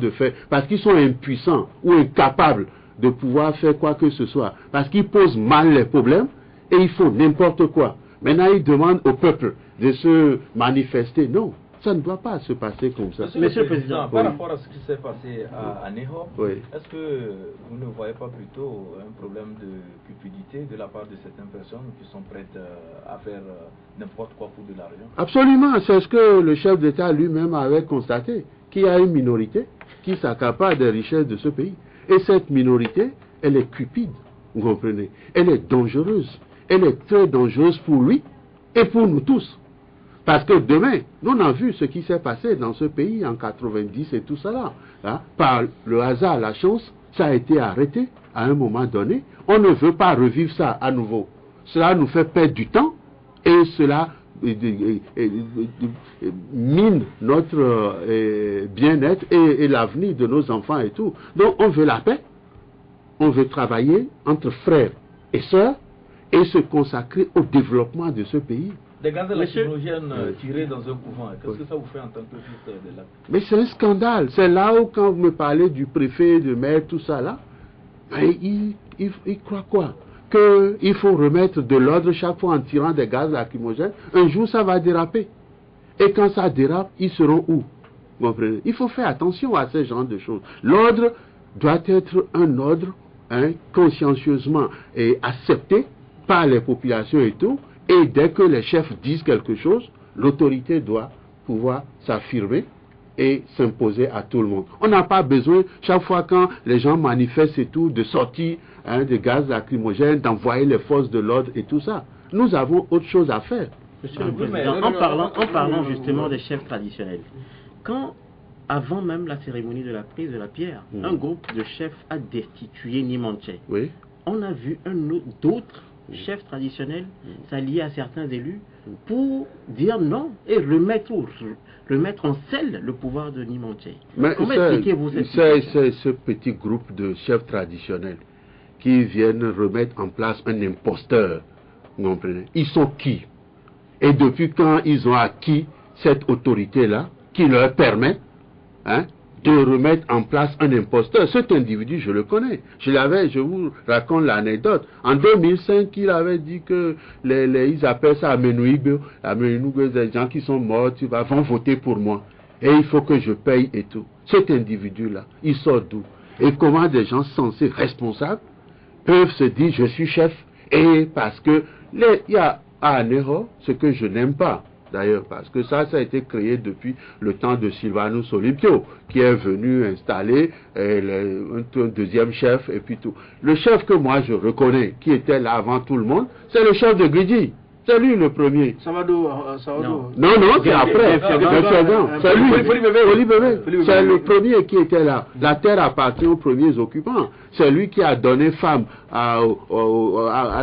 parce qu'ils sont impuissants ou incapables de pouvoir faire quoi que ce soit. Parce qu'ils posent mal les problèmes et ils font n'importe quoi. Maintenant, ils demandent au peuple de se manifester. Non, ça ne doit pas se passer comme ça. Monsieur le Président, par rapport à ce qui s'est passé à Neho, est-ce que vous ne voyez pas plutôt un problème de cupidité de la part de certaines personnes qui sont prêtes à faire n'importe quoi pour de l'argent? Absolument, c'est ce que le chef d'État lui-même avait constaté, qu'il y a une minorité qui s'accapare des richesses de ce pays. Et cette minorité, elle est cupide, vous comprenez? Elle est dangereuse. Elle est très dangereuse pour lui et pour nous tous. Parce que demain, nous on a vu ce qui s'est passé dans ce pays en 90 et tout ça là. Par le hasard, la chance, ça a été arrêté à un moment donné. On ne veut pas revivre ça à nouveau. Cela nous fait perdre du temps et cela mine notre bien-être et l'avenir de nos enfants et tout. Donc on veut la paix, on veut travailler entre frères et sœurs et se consacrer au développement de ce pays. Des gaz Monsieur- lacrymogènes tirés dans un couvent, qu'est-ce que ça vous fait en tant que fils de la... Mais c'est un scandale. C'est là où, quand vous me parlez du préfet, du maire, tout ça là, mais il croit quoi? Qu'il faut remettre de l'ordre chaque fois en tirant des gaz lacrymogènes. Un jour, ça va déraper. Et quand ça dérape, ils seront où? Vous comprenez? Il faut faire attention à ce genre de choses. L'ordre doit être un ordre consciencieusement accepté par les populations et tout. Et dès que les chefs disent quelque chose, l'autorité doit pouvoir s'affirmer et s'imposer à tout le monde. On n'a pas besoin, chaque fois quand les gens manifestent et tout, de sortir de gaz lacrymogène, d'envoyer les forces de l'ordre et tout ça. Nous avons autre chose à faire. Monsieur le Président, en parlant justement des chefs traditionnels, quand, avant même la cérémonie de la prise de la pierre, un groupe de chefs a destitué Nimanche, Oui. on a vu d'autres chefs traditionnels s'allier à certains élus pour dire non et remettre en selle le pouvoir de Nimanche. Mais Comment expliquez-vous cette situation? c'est ce petit groupe de chefs traditionnels qui viennent remettre en place un imposteur. Vous comprenez? Ils sont qui? Et depuis quand ils ont acquis cette autorité-là qui leur permet de remettre en place un imposteur? Cet individu, je le connais. Je vous raconte l'anecdote. En 2005, il avait dit que ils appellent ça Amenouibe, des gens qui sont morts, vont voter pour moi. Et il faut que je paye et tout. Cet individu-là, il sort d'où? Et comment des gens censés responsables peuvent se dire je suis chef? Et parce que il y a à Anéro ce que je n'aime pas. D'ailleurs, parce que ça a été créé depuis le temps de Sylvanus Olympio, qui est venu installer un deuxième chef et puis tout. Le chef que moi je reconnais, qui était là avant tout le monde, c'est le chef de Gridi. C'est lui le premier. Savado. Non, c'est après. C'est lui. C'est le premier qui était là. La terre appartient aux premiers occupants. C'est lui qui a donné femme à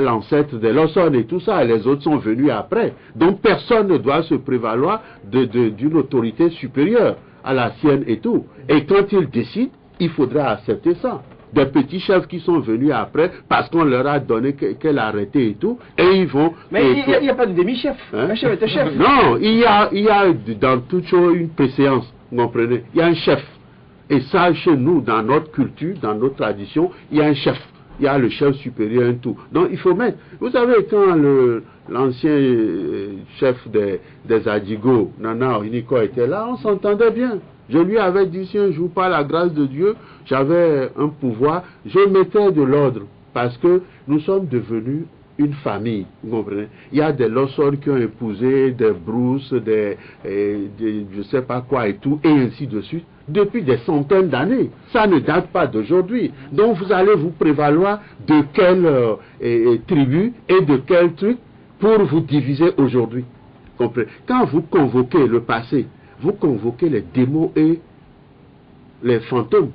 l'ancêtre de Lawson et tout ça. Et les autres sont venus après. Donc personne ne doit se prévaloir d'une autorité supérieure à la sienne et tout. Et quand il décide, il faudra accepter ça. Des petits chefs qui sont venus après parce qu'on leur a donné quel arrêté et tout, et ils vont... Mais il n'y a pas de demi-chef. Un chef est un chef. Non, il y a dans toute chose une préséance, vous comprenez? Il y a un chef. Et ça, chez nous, dans notre culture, dans notre tradition, il y a un chef. Il y a le chef supérieur et tout. Donc il faut mettre... Vous savez, quand l'ancien chef des Adigo, Nana Oniko, était là, on s'entendait bien. Je lui avais dit, si un jour, par la grâce de Dieu, j'avais un pouvoir, je mettais de l'ordre. Parce que nous sommes devenus une famille, vous comprenez? Il y a des Lawson qui ont épousé des Bruce, je sais pas quoi et tout, et ainsi de suite, depuis des centaines d'années. Ça ne date pas d'aujourd'hui. Donc vous allez vous prévaloir de quelle tribu et de quel truc pour vous diviser aujourd'hui. Quand vous convoquez le passé, vous convoquez les démons et les fantômes.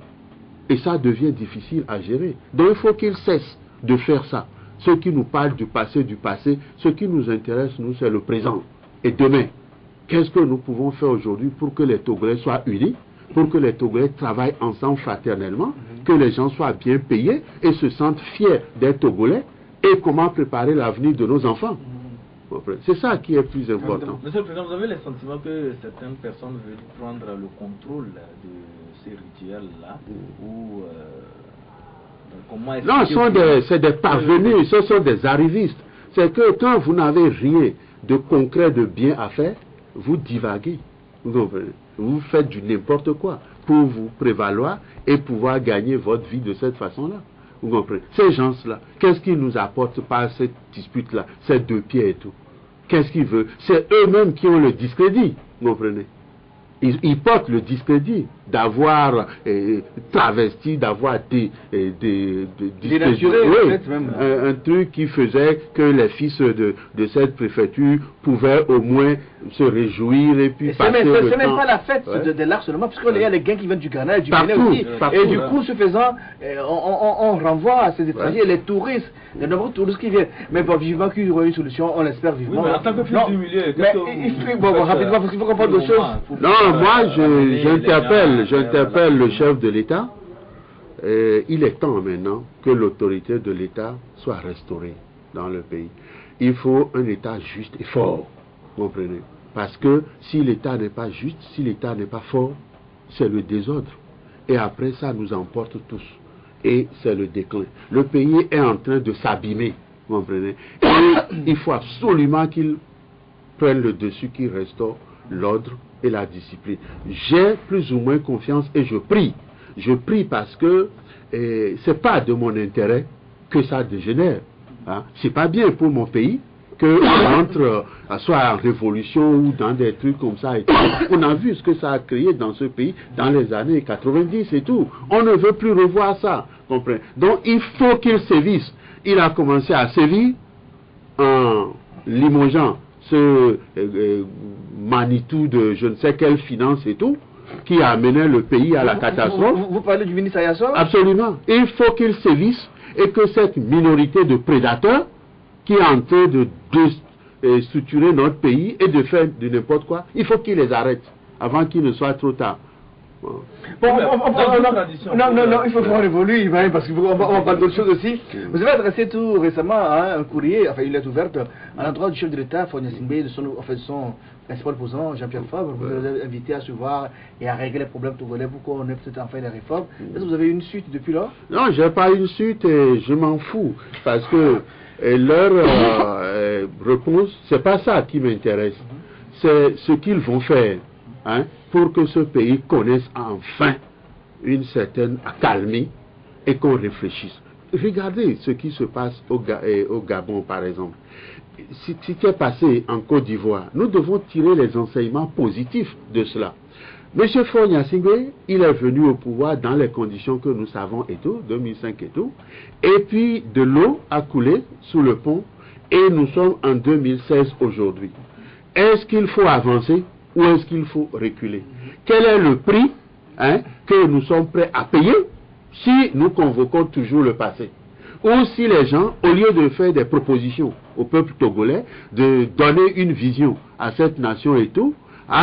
Et ça devient difficile à gérer. Donc il faut qu'ils cessent de faire ça. Ceux qui nous parlent du passé, ce qui nous intéresse, nous, c'est le présent. Et demain, qu'est-ce que nous pouvons faire aujourd'hui pour que les Togolais soient unis, pour que les Togolais travaillent ensemble fraternellement, que les gens soient bien payés et se sentent fiers d'être Togolais, et comment préparer l'avenir de nos enfants. C'est ça qui est plus important. Monsieur le Président, vous avez le sentiment que certaines personnes veulent prendre le contrôle de ces rituels-là ou non, c'est des parvenus, ce sont des arrivistes. C'est que quand vous n'avez rien de concret, de bien à faire, vous divaguez. Vous faites du n'importe quoi pour vous prévaloir et pouvoir gagner votre vie de cette façon-là. Vous comprenez? Ces gens-là, qu'est-ce qu'ils nous apportent par cette dispute-là, ces deux pieds et tout? Qu'est-ce qu'ils veulent? C'est eux-mêmes qui ont le discrédit, vous comprenez? Ils portent le discrédit d'avoir travesti, d'avoir dénaturé, un truc qui faisait que les fils de cette préfecture pouvaient au moins se réjouir et puis passer le temps. C'est même pas la fête de l'art seulement, parce qu'il y a les gains qui viennent du Ghana et du Bénin aussi. Et du coup, ce faisant, on renvoie à ces étrangers, les touristes, les nombreux touristes qui viennent. Mais bon, vivement qu'il y aura une solution, on l'espère vivement. Oui, mais en tant que fils du milieu, rapidement, parce qu'il faut qu'on parle de choses. Non, moi, j'interpelle le chef de l'État. Il est temps maintenant que l'autorité de l'État soit restaurée dans le pays. Il faut un État juste et fort. Vous comprenez? Parce que si l'État n'est pas juste, si l'État n'est pas fort, c'est le désordre. Et après ça nous emporte tous. Et c'est le déclin. Le pays est en train de s'abîmer. Vous comprenez? Et il faut absolument qu'il prenne le dessus, qu'il restaure l'ordre et la discipline. J'ai plus ou moins confiance et je prie. Je prie parce que c'est pas de mon intérêt que ça dégénère. Hein? C'est pas bien pour mon pays qu'on entre soit en révolution ou dans des trucs comme ça et tout. On a vu ce que ça a créé dans ce pays dans les années 90 et tout. On ne veut plus revoir ça. Comprenez? Donc il faut qu'il sévisse. Il a commencé à sévir en limogeant ce Manitou de je ne sais quelle finance et tout, qui a amené le pays à la catastrophe. Vous parlez du ministre Ayassor? Absolument. Il faut qu'il sévisse et que cette minorité de prédateurs qui est en train de structurer notre pays et de faire de n'importe quoi, il faut qu'il les arrête avant qu'il ne soit trop tard. Bon, non, il faut qu'on évolue, parce qu'on va parler d'autre chose aussi. Vous avez adressé tout récemment un courrier, enfin une lettre ouverte, à l'endroit du chef de l'État, Fonia Singbe, de son principal opposant, Jean-Pierre Fabre. Vous l'avez invité à se voir et à régler les problèmes togolais pour qu'on ait peut-être enfin des réformes. Est-ce que vous avez eu une suite depuis là? Non, je n'ai pas une suite et je m'en fous. Parce que leur réponse, c'est pas ça qui m'intéresse. C'est ce qu'ils vont faire. Hein, pour que ce pays connaisse enfin une certaine accalmie et qu'on réfléchisse. Regardez ce qui se passe au Gabon, par exemple. Ce qui est passé en Côte d'Ivoire, nous devons tirer les enseignements positifs de cela. M. Fonia Singbe, il est venu au pouvoir dans les conditions que nous savons et tout, 2005 et tout, et puis de l'eau a coulé sous le pont et nous sommes en 2016 aujourd'hui. Est-ce qu'il faut avancer ou est-ce qu'il faut reculer? Quel est le prix que nous sommes prêts à payer si nous convoquons toujours le passé? Ou si les gens, au lieu de faire des propositions au peuple togolais, de donner une vision à cette nation et tout,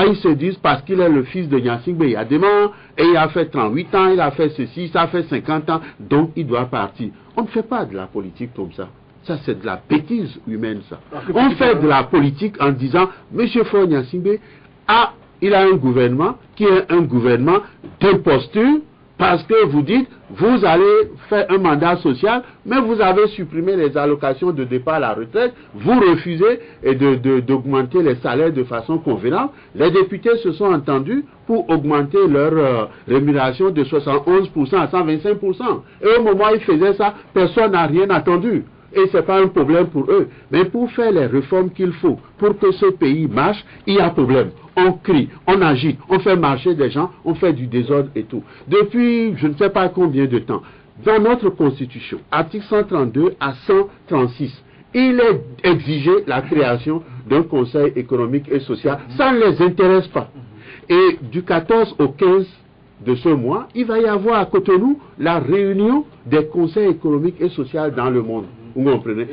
ils se disent parce qu'il est le fils de Nyasingbe Yadema, et il a fait 38 ans, il a fait ceci, ça fait 50 ans, donc il doit partir. On ne fait pas de la politique comme ça. Ça, c'est de la bêtise humaine, ça. On fait de la politique en disant, M. Fonia Singbe, il a un gouvernement qui est un gouvernement d'imposture parce que vous dites, vous allez faire un mandat social, mais vous avez supprimé les allocations de départ à la retraite, vous refusez d'augmenter les salaires de façon convenable. Les députés se sont entendus pour augmenter leur rémunération de 71% à 125%. Et au moment où ils faisaient ça, personne n'a rien attendu. Et ce n'est pas un problème pour eux. Mais pour faire les réformes qu'il faut, pour que ce pays marche, il y a problème. On crie, on agite, on fait marcher des gens, on fait du désordre et tout. Depuis je ne sais pas combien de temps, dans notre constitution, article 132 à 136, il est exigé la création d'un conseil économique et social. Ça ne les intéresse pas. Et du 14 au 15 de ce mois, il va y avoir à Cotonou la réunion des conseils économiques et sociaux dans le monde. Vous comprenez?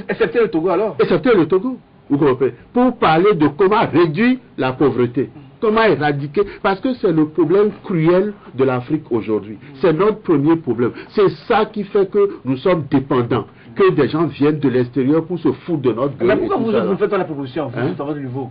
Excepté le Togo alors? Excepté le Togo. Vous comprenez? Pour parler de comment réduire la pauvreté. Comment éradiquer? Parce que c'est le problème cruel de l'Afrique aujourd'hui. C'est notre premier problème. C'est ça qui fait que nous sommes dépendants. Que des gens viennent de l'extérieur pour se foutre de notre gueule. Mais pourquoi vous ne faites pas la proposition? Vous avez du nouveau.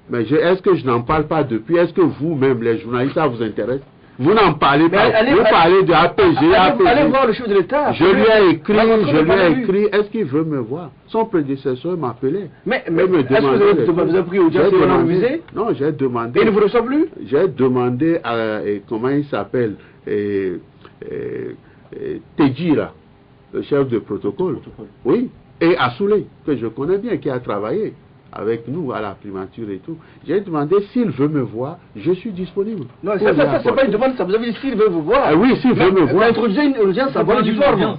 Mais est-ce que je n'en parle pas depuis? Est-ce que vous-même, les journalistes, ça vous intéresse? Vous n'en parlez pas. Vous parlez de APG. Allez voir le chef de l'État. Je lui ai écrit. Est-ce qu'il veut me voir? Son prédécesseur m'appelait. Mais est-ce que vous avez pris audience et vous l'avez refusé? Non, j'ai demandé. Et il ne vous reçoit plus? J'ai demandé à, comment il s'appelle, Tedji, là, le chef de protocole. Oui. Et Assoulé, que je connais bien, qui a travaillé avec nous à la primature et tout. J'ai demandé s'il veut me voir, je suis disponible. Non, ça c'est pas une demande, ça vous avez dit s'il veut vous voir. Oui, s'il veut me voir. Introduisez une urgence à bonne du forme.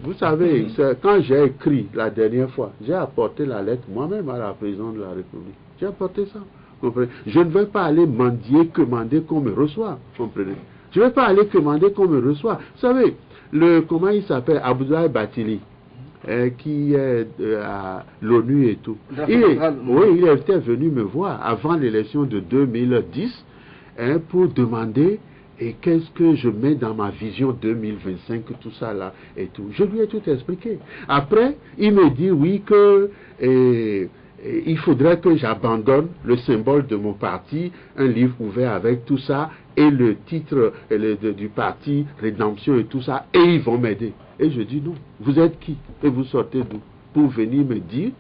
Vous savez, quand j'ai écrit la dernière fois, j'ai apporté la lettre moi-même à la présidente de la République. J'ai apporté ça. Comprenez? Je ne vais pas aller commander qu'on me reçoive. Comprenez? Je ne vais pas aller commander qu'on me reçoive. Vous savez, comment il s'appelle, Abdoulaye Batili, qui est à l'ONU et tout. Il était venu me voir avant l'élection de 2010 pour demander qu'est-ce que je mets dans ma vision 2025, tout ça là et tout. Je lui ai tout expliqué. Après, il me dit oui que il faudrait que j'abandonne le symbole de mon parti, un livre ouvert avec tout ça, et le titre du parti, Rédemption et tout ça, et ils vont m'aider. Et je dis non, vous êtes qui? Et vous sortez d'où? Pour venir me dire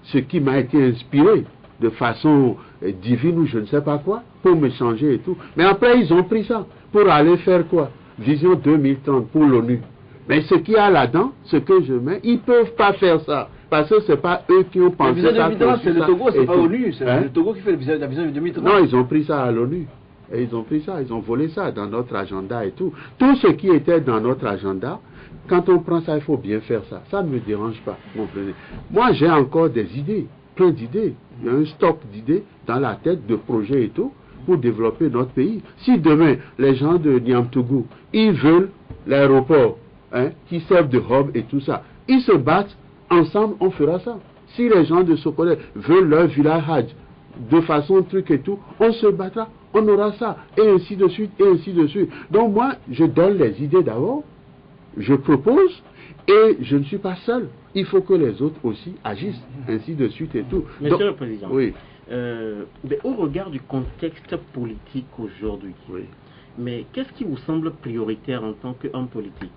ce qui m'a été inspiré de façon divine ou je ne sais pas quoi, pour me changer et tout. Mais après, ils ont pris ça pour aller faire quoi? Vision 2030 pour l'ONU. Mais ce qu'il y a là-dedans, ce que je mets, ils ne peuvent pas faire ça. Parce que ce n'est pas eux qui ont pensé ça. La vision 2030, c'est le Togo, c'est pas l'ONU. C'est le Togo qui fait la vision 2030. Non, ils ont pris ça à l'ONU. Et ils ont pris ça, ils ont volé ça dans notre agenda et tout. Tout ce qui était dans notre agenda, quand on prend ça, il faut bien faire ça. Ça ne me dérange pas, comprenez. Moi, j'ai encore des idées, plein d'idées. Il y a un stock d'idées dans la tête, de projets et tout, pour développer notre pays. Si demain, les gens de Niamtougou, ils veulent l'aéroport, qui servent de hub et tout ça, ils se battent, ensemble, on fera ça. Si les gens de Sokole veulent leur village Hajj, de façon truc et tout, on se battra, on aura ça, et ainsi de suite, et ainsi de suite. Donc moi, je donne les idées d'abord, je propose, et je ne suis pas seul. Il faut que les autres aussi agissent, ainsi de suite et tout. Monsieur Donc, le Président, oui. Mais au regard du contexte politique aujourd'hui, Oui. mais qu'est-ce qui vous semble prioritaire en tant qu'homme politique?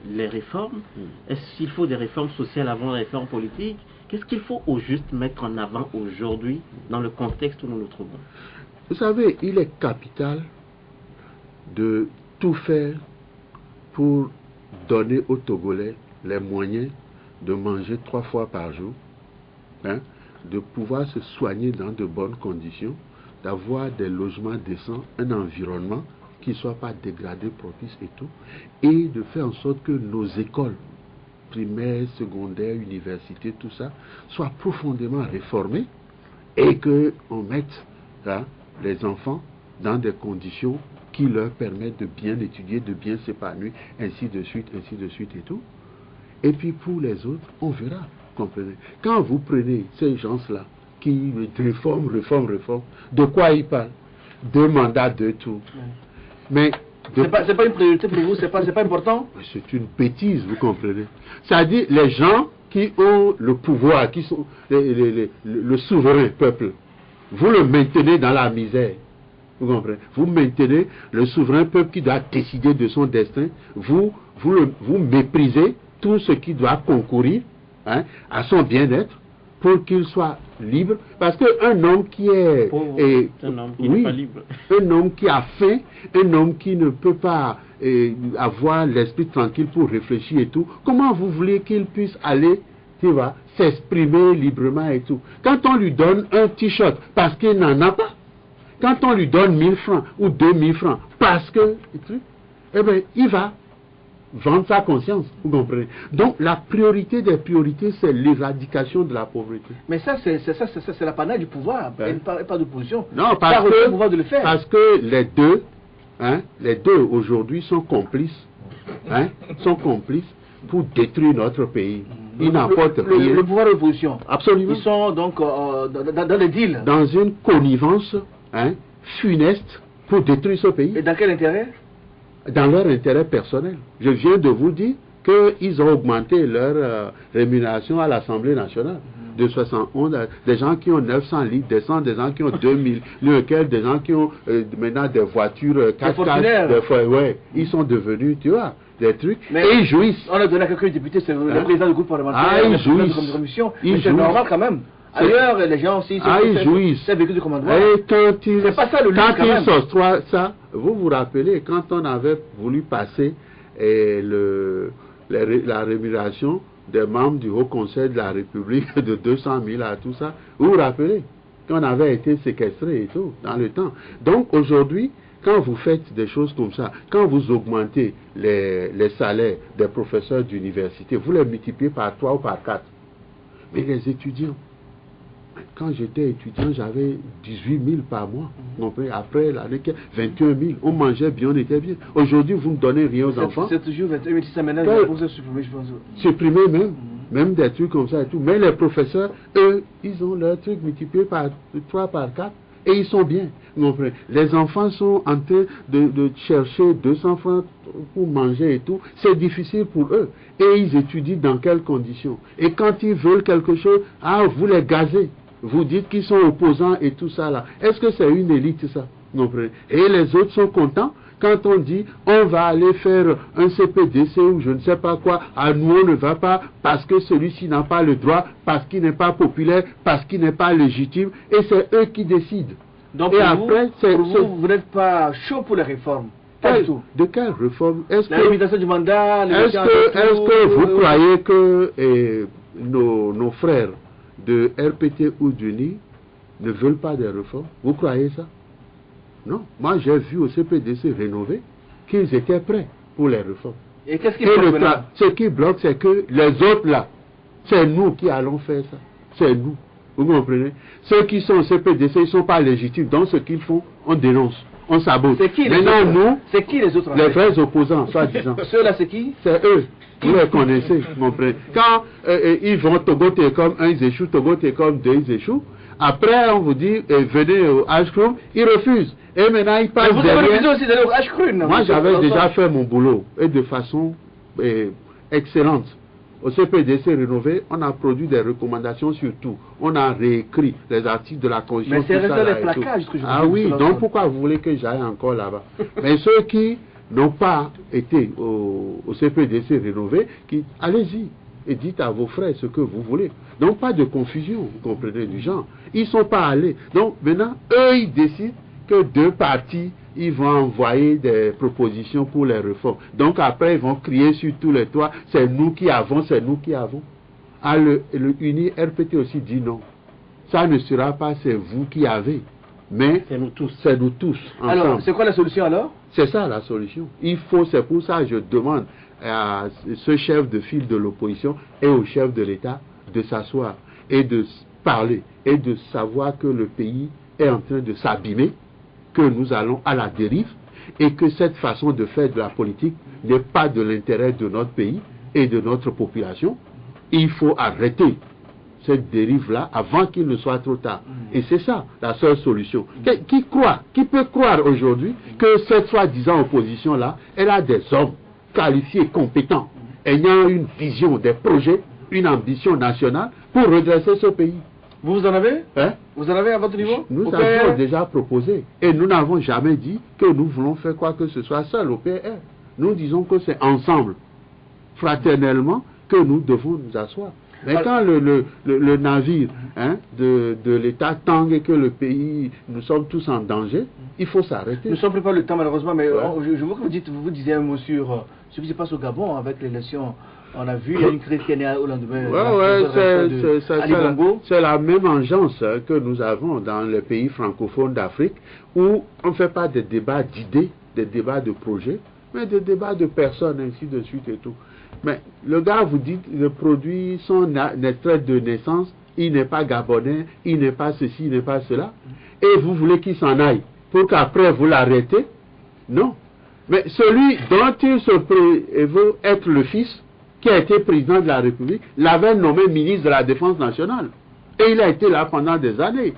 Les réformes? Est-ce qu'il faut des réformes sociales avant les réformes politiques? Qu'est-ce qu'il faut au juste mettre en avant aujourd'hui dans le contexte où nous nous trouvons? Vous savez, il est capital de tout faire pour donner aux Togolais les moyens de manger 3 fois par jour, de pouvoir se soigner dans de bonnes conditions, d'avoir des logements décents, un environnement qui ne soit pas dégradé, propice et tout, et de faire en sorte que nos écoles primaires, secondaires, universités, tout ça, soient profondément réformées et qu'on mette les enfants dans des conditions qui leur permettent de bien étudier, de bien s'épanouir, ainsi de suite et tout. Et puis pour les autres, on verra, comprenez. Quand vous prenez ces gens-là qui réforment, de quoi ils parlent? 2 mandats, 2 tours. Mais c'est pas une priorité pour vous, c'est pas important? C'est une bêtise, vous comprenez. C'est-à-dire les gens qui ont le pouvoir, qui sont le souverain peuple, vous le maintenez dans la misère. Vous comprenez? Vous maintenez le souverain peuple qui doit décider de son destin. Vous méprisez tout ce qui doit concourir à son bien-être pour qu'il soit libre. Parce qu'un homme qui est... un homme qui n'est pas libre. Un homme qui a faim, un homme qui ne peut pas avoir l'esprit tranquille pour réfléchir et tout, comment vous voulez qu'il puisse aller, tu vois, s'exprimer librement et tout? Quand on lui donne un t-shirt parce qu'il n'en a pas, quand on lui donne 1000 francs ou 2000 francs parce que, eh bien, il va vendre sa conscience, vous comprenez. Donc la priorité des priorités, c'est l'éradication de la pauvreté. Mais ça, c'est l'apanage du pouvoir, et pas d'opposition. Non, parce que, le pouvoir de le faire. Parce que les deux aujourd'hui sont complices, sont complices pour détruire notre pays. Ils n'apportent rien. Le pouvoir de l'opposition. Absolument. Ils sont donc dans les deals. Dans une connivence funeste pour détruire ce pays. Et dans quel intérêt? Dans leur intérêt personnel. Je viens de vous dire qu'ils ont augmenté leur rémunération à l'Assemblée nationale de 71, des gens qui ont 900 litres d'essence, des gens qui ont 2000, des gens qui ont maintenant des voitures 4x4, ouais, ils sont devenus, tu vois, des trucs, mais et ils jouissent. On a donné à quelques députés, c'est le président du groupe parlementaire, ils jouissent. C'est normal quand même. Ailleurs, les gens aussi, ils jouissent. C'est véhicule de commandement. Et quand ils s'octroient ça, vous vous rappelez, quand on avait voulu passer la rémunération des membres du Haut Conseil de la République de 200 000 à tout ça, vous vous rappelez, qu'on avait été séquestré et tout, dans le temps. Donc aujourd'hui, quand vous faites des choses comme ça, quand vous augmentez les salaires des professeurs d'université, vous les multipliez par 3 ou par 4. Mais les étudiants, quand j'étais étudiant, j'avais 18 000 par mois. Après l'année, 21 000. On mangeait bien, on était bien. Aujourd'hui, vous ne donnez rien aux enfants. C'est toujours 21 000, si ça maintenant, pour se supprimer, je pense. Supprimer même. Même des trucs comme ça et tout. Mais les professeurs, eux, ils ont leurs trucs multipliés par 3, par 4. Et ils sont bien. Les enfants sont en train de chercher 200 francs pour manger et tout. C'est difficile pour eux. Et ils étudient dans quelles conditions. Et quand ils veulent quelque chose, vous les gazez. vous dites qu'ils sont opposants et tout ça là. Est-ce que c'est une élite ça? Non, et les autres sont contents quand on dit on va aller faire un CPDC ou je ne sais pas quoi. À nous on ne va pas parce que celui-ci n'a pas le droit, parce qu'il n'est pas populaire, parce qu'il n'est pas légitime. Et c'est eux qui décident. Donc et pour après, vous n'êtes pas chaud pour les réformes? Pas du tout. De quelle réforme? La limitation du mandat, est-ce que vous croyez que nos frères de RPT ou d'UNI ne veulent pas des réformes? Vous croyez ça? Non. Moi, j'ai vu au CPDC rénové qu'ils étaient prêts pour les réformes. Et qu'est-ce qui bloque maintenant? Ce qui bloque, c'est que les autres là, c'est nous qui allons faire ça. C'est nous. Vous comprenez? Ceux qui sont au CPDC, ils ne sont pas légitimes. Donc, ce qu'ils font, on dénonce. On sabote. C'est qui les Maintenant, autres? nous, c'est qui les autres? Les vrais opposants, soi-disant. Ceux-là, c'est qui? C'est eux. Vous les connaissez, vous comprenez? Quand ils vont Togo Télécom 1, ils échouent, Togo Télécom 2, ils échouent. Après, on vous dit, venez au H-Crum, ils refusent. Et maintenant, ils passent vous derrière. Vous avez refusé aussi d'aller au H-Crum. Moi, j'avais déjà fait mon boulot, et de façon excellente. Au CPDC rénové, on a produit des recommandations sur tout. On a réécrit les articles de la Constitution. Mais c'est resté les plaquages que je Ah oui, donc pourquoi vous voulez que j'aille encore là-bas? Mais ceux qui n'ont pas été au CPDC rénové, allez-y et dites à vos frères ce que vous voulez. Donc pas de confusion, vous comprenez, du genre. Ils ne sont pas allés. Donc maintenant, eux, ils décident que deux partis, ils vont envoyer des propositions pour les réformes. Donc après, ils vont crier sur tous les toits, c'est nous qui avons, c'est nous qui avons. Ah, le UNI RPT aussi dit non. Ça ne sera pas c'est vous qui avez, mais c'est nous tous. C'est nous tous. Ensemble. Alors, c'est quoi la solution alors? C'est ça la solution. Il faut, c'est pour ça que je demande à ce chef de file de l'opposition et au chef de l'État de s'asseoir et de parler et de savoir que le pays est en train de s'abîmer, que nous allons à la dérive et que cette façon de faire de la politique n'est pas de l'intérêt de notre pays et de notre population. Il faut arrêter cette dérive-là avant qu'il ne soit trop tard. Et c'est ça la seule solution. Qui peut croire aujourd'hui que cette soi-disant opposition-là, elle a des hommes qualifiés, compétents, ayant une vision, des projets, une ambition nationale pour redresser ce pays? Vous en avez? Hein? Vous en avez à votre niveau? Nous avons déjà proposé. Et nous n'avons jamais dit que nous voulons faire quoi que ce soit seul au PR. Nous disons que c'est ensemble, fraternellement, que nous devons nous asseoir. Mais quand le navire de l'État tangue et que le pays, nous sommes tous en danger, il faut s'arrêter. Nous ne sommes plus pas le temps malheureusement, mais je vois que vous disiez un mot sur ce qui se passe au Gabon avec l'élection. On a vu, il y a une crise qui est née au lendemain. C'est la même engeance que nous avons dans les pays francophones d'Afrique, où on ne fait pas des débats d'idées, des débats de projets, mais des débats de personnes, ainsi de suite et tout. Mais le gars vous dit, le produit, son extrait de naissance, il n'est pas gabonais, il n'est pas ceci, il n'est pas cela, et vous voulez qu'il s'en aille, pour qu'après vous l'arrêtez? Non. Mais celui dont il veut être le fils, qui a été président de la République, l'avait nommé ministre de la Défense nationale. Et il a été là pendant des années.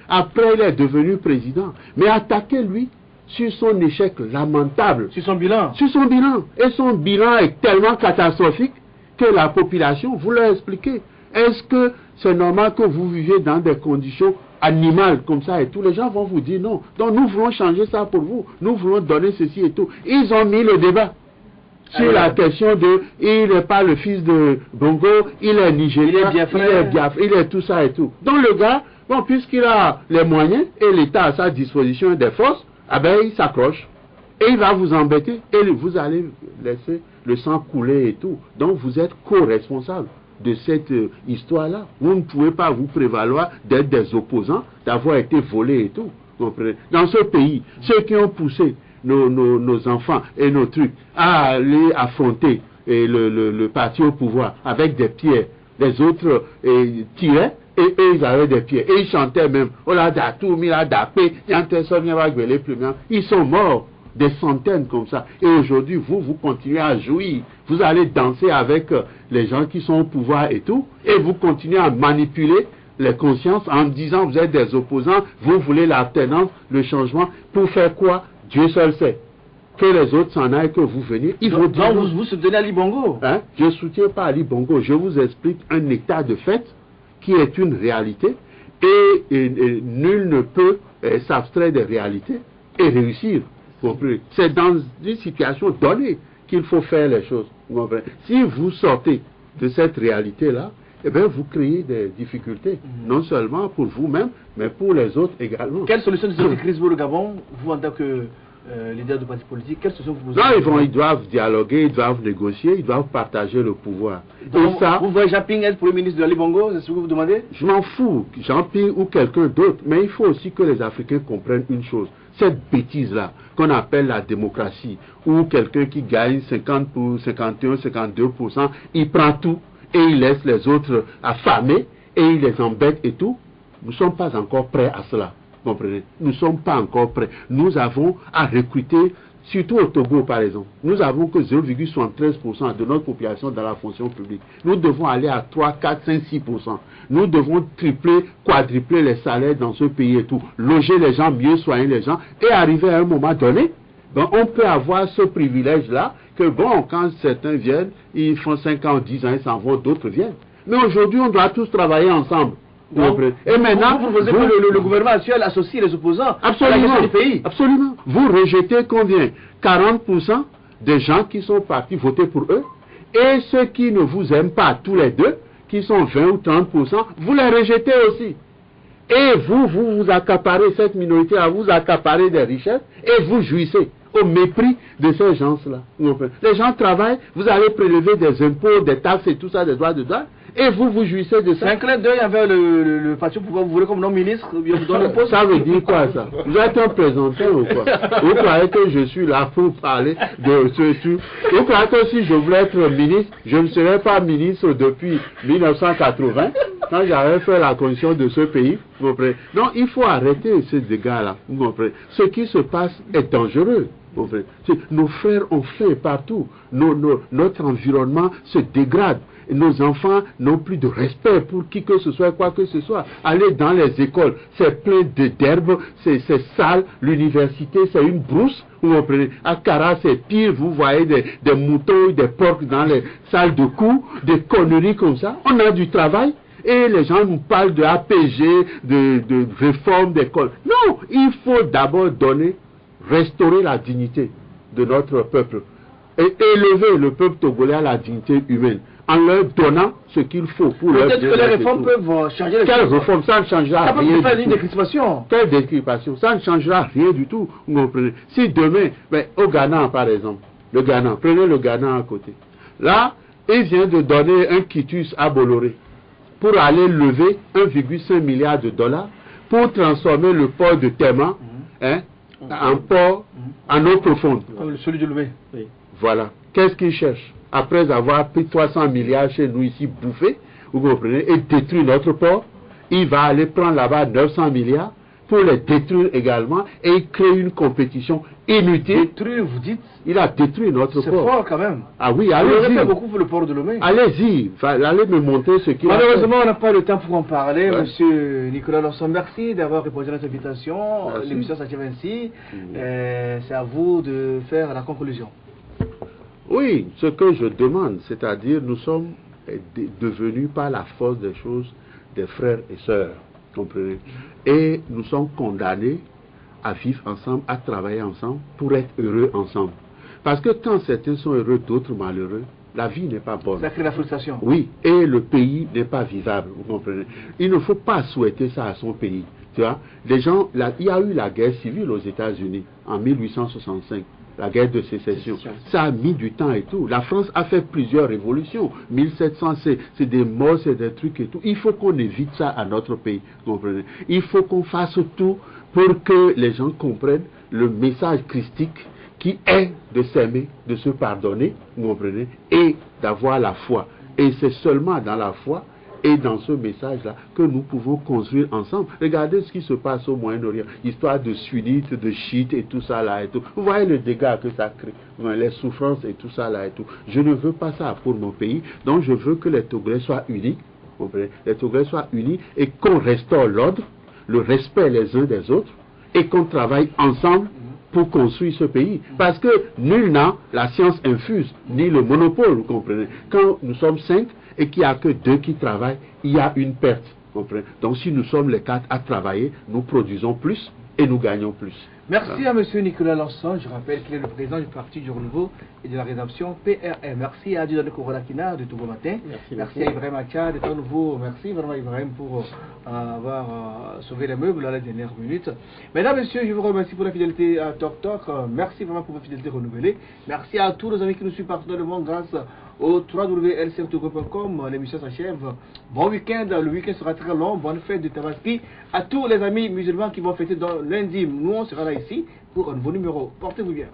Après, il est devenu président. Mais attaquez lui sur son échec lamentable. Sur son bilan. Sur son bilan. Et son bilan est tellement catastrophique que la population, vous leur expliquez. Est-ce que c'est normal que vous viviez dans des conditions animales comme ça et tout? Les gens vont vous dire non. Donc nous voulons changer ça pour vous. Nous voulons donner ceci et tout. Ils ont mis le débat sur la question de il n'est pas le fils de Bongo, il est nigérien, il est tout ça et tout. Donc le gars, bon, puisqu'il a les moyens et l'État à sa disposition des forces, ah ben il s'accroche et il va vous embêter et vous allez laisser le sang couler et tout. Donc vous êtes co-responsable de cette histoire-là. Vous ne pouvez pas vous prévaloir d'être des opposants, d'avoir été volés et tout. Dans ce pays, ceux qui ont poussé nos enfants et nos trucs à aller affronter le parti au pouvoir avec des pierres, les autres tiraient et eux ils avaient des pierres et ils chantaient même ils sont morts, des centaines comme ça. Et aujourd'hui vous continuez à jouir, vous allez danser avec les gens qui sont au pouvoir et tout, et vous continuez à manipuler les consciences en disant vous êtes des opposants, vous voulez l'alternance, le changement, pour faire quoi? Dieu seul sait. Que les autres s'en aillent, que vous veniez. Donc vous soutenez Ali Bongo? Je ne soutiens pas Ali Bongo. Je vous explique un état de fait qui est une réalité et nul ne peut s'abstraire des réalités et réussir. C'est dans une situation donnée qu'il faut faire les choses. Si vous sortez de cette réalité-là, eh bien, vous créez des difficultés, non seulement pour vous-même, mais pour les autres également. Quelle solution de cette crise pour le Gabon, vous en tant que leader du parti politique, quelle solution vous ils doivent dialoguer, ils doivent négocier, ils doivent partager le pouvoir. Donc, et ça, vous voyez Jean-Ping être Premier ministre de Ali Bongo, c'est ce que vous demandez? Je m'en fous, Jean-Ping ou quelqu'un d'autre, mais il faut aussi que les Africains comprennent une chose. Cette bêtise-là, qu'on appelle la démocratie, où quelqu'un qui gagne 50 pour 51, 52%, il prend tout et il laisse les autres affamés et il les embête et tout, nous ne sommes pas encore prêts à cela. Comprenez? Nous ne sommes pas encore prêts. Nous avons à recruter, surtout au Togo par exemple, nous avons que 0,73% de notre population dans la fonction publique. Nous devons aller à 3, 4, 5, 6%. Nous devons tripler, quadrupler les salaires dans ce pays et tout. Loger les gens, mieux soigner les gens et arriver à un moment donné, ben, on peut avoir ce privilège-là que bon, quand certains viennent, ils font 5 ans, 10 ans, ils s'en vont, d'autres viennent. Mais aujourd'hui, on doit tous travailler ensemble. Donc, et maintenant, vous proposez que le gouvernement actuel associe les opposants à la gestion du pays. Absolument. Vous rejetez combien? 40% des gens qui sont partis voter pour eux, et ceux qui ne vous aiment pas tous les deux, qui sont 20 ou 30%, vous les rejetez aussi. Et vous accaparez cette minorité, vous accaparez des richesses, et vous jouissez au mépris de ces gens-là. Les gens travaillent, vous allez prélever des impôts, des taxes et tout ça, des droits de douane, et vous jouissez de ça. C'est un clin d'œil envers le parti au pouvoir, vous voulez comme non-ministre, vous donnez le poste. Ça veut dire quoi ça? Vous êtes un présenteur ou quoi? Vous croyez que je suis là pour parler de ce truc? Vous croyez que si je voulais être ministre, je ne serais pas ministre depuis 1980, quand j'avais fait la constitution de ce pays? Vous comprenez? Non, il faut arrêter ces dégâts-là. Vous comprenez? Ce qui se passe est dangereux. Nos frères ont faim partout. Notre environnement se dégrade. Nos enfants n'ont plus de respect pour qui que ce soit, quoi que ce soit. Allez dans les écoles, c'est plein d'herbes, c'est sale. L'université, c'est une brousse. Vous comprenez? À Kara, c'est pire. Vous voyez des moutons, des porcs dans les salles de cours, des conneries comme ça. On a du travail. Et les gens nous parlent de APG, de réforme d'école. Non, il faut d'abord restaurer la dignité de notre peuple et élever le peuple togolais à la dignité humaine en leur donnant ce qu'il faut pour leur. Peut-être que les réformes peuvent changer les choses. Quelle réforme? Ça ne changera rien. Ça peut faire une décrispation. Quelle décrispation? Ça ne changera rien du tout. Vous comprenez? Si demain, au Ghana par exemple, le Ghana, prenez le Ghana à côté. Là, il vient de donner un quitus à Bolloré pour aller lever 1,5 milliard de dollars pour transformer le port de Tema en port en eau profonde. Celui de Lomé. Oui. Voilà. Qu'est-ce qu'il cherche? Après avoir pris 300 milliards chez nous ici, bouffé, vous comprenez, et détruit notre port, il va aller prendre là-bas 900 milliards pour les détruire également et il crée une compétition inutile. Détruire, vous dites? Il a détruit notre port. C'est fort quand même. Ah oui, allez-y. Il fait beaucoup pour le port de Lomé. Allez-y, allez me montrer ce qu'il a fait. Malheureusement, on n'a pas le temps pour en parler. Ouais. Monsieur Nicolas Lawson, merci d'avoir répondu à notre invitation. L'émission s'achève ainsi. C'est à vous de faire la conclusion. Oui, ce que je demande, c'est-à-dire nous sommes devenus par la force des choses des frères et sœurs, comprenez? Et nous sommes condamnés à vivre ensemble, à travailler ensemble pour être heureux ensemble. Parce que quand certains sont heureux, d'autres malheureux, la vie n'est pas bonne. Ça crée la frustration. Oui, et le pays n'est pas vivable, vous comprenez? Il ne faut pas souhaiter ça à son pays. Tu vois, les gens, il y a eu la guerre civile aux États-Unis en 1865. La guerre de sécession. Ça a mis du temps et tout. La France a fait plusieurs révolutions. 1700, c'est des morts, c'est des trucs et tout. Il faut qu'on évite ça à notre pays. Vous comprenez? Il faut qu'on fasse tout pour que les gens comprennent le message christique qui est de s'aimer, de se pardonner, vous comprenez, et d'avoir la foi. Et c'est seulement dans la foi et dans ce message-là que nous pouvons construire ensemble. Regardez ce qui se passe au Moyen-Orient. Histoire de sunnites, de chiites et tout ça là et tout. Vous voyez le dégât que ça crée. Les souffrances et tout ça là et tout. Je ne veux pas ça pour mon pays. Donc je veux que les Togolais soient unis. Les Togolais soient unis et qu'on restaure l'ordre, le respect les uns des autres et qu'on travaille ensemble pour construire ce pays. Parce que nul n'a la science infuse, ni le monopole, vous comprenez. Quand nous sommes 5, et qu'il n'y a que 2 qui travaillent, il y a une perte. comprenez? Donc si nous sommes les 4 à travailler, nous produisons plus et nous gagnons plus. Merci à M. Nicolas Lanson. Je rappelle qu'il est le président du Parti du Renouveau et de la Rédemption PRM. Merci à Dieudonné Koronakina de Togo Matin. Merci à Ibrahim Acha de Temps Nouveau. Merci vraiment Ibrahim pour avoir sauvé les meubles à la dernière minute. Mesdames, Messieurs, je vous remercie pour la fidélité à Tok Tok. Merci vraiment pour votre fidélité renouvelée. Merci à tous nos amis qui nous suivent partout dans le monde grâce au www.lcrtogo.com. L'émission s'achève. Bon week-end. Le week-end sera très long. Bonne fête de Tabaski. À tous les amis musulmans qui vont fêter dans lundi. Nous, on sera là ici pour un nouveau numéro. Portez-vous bien.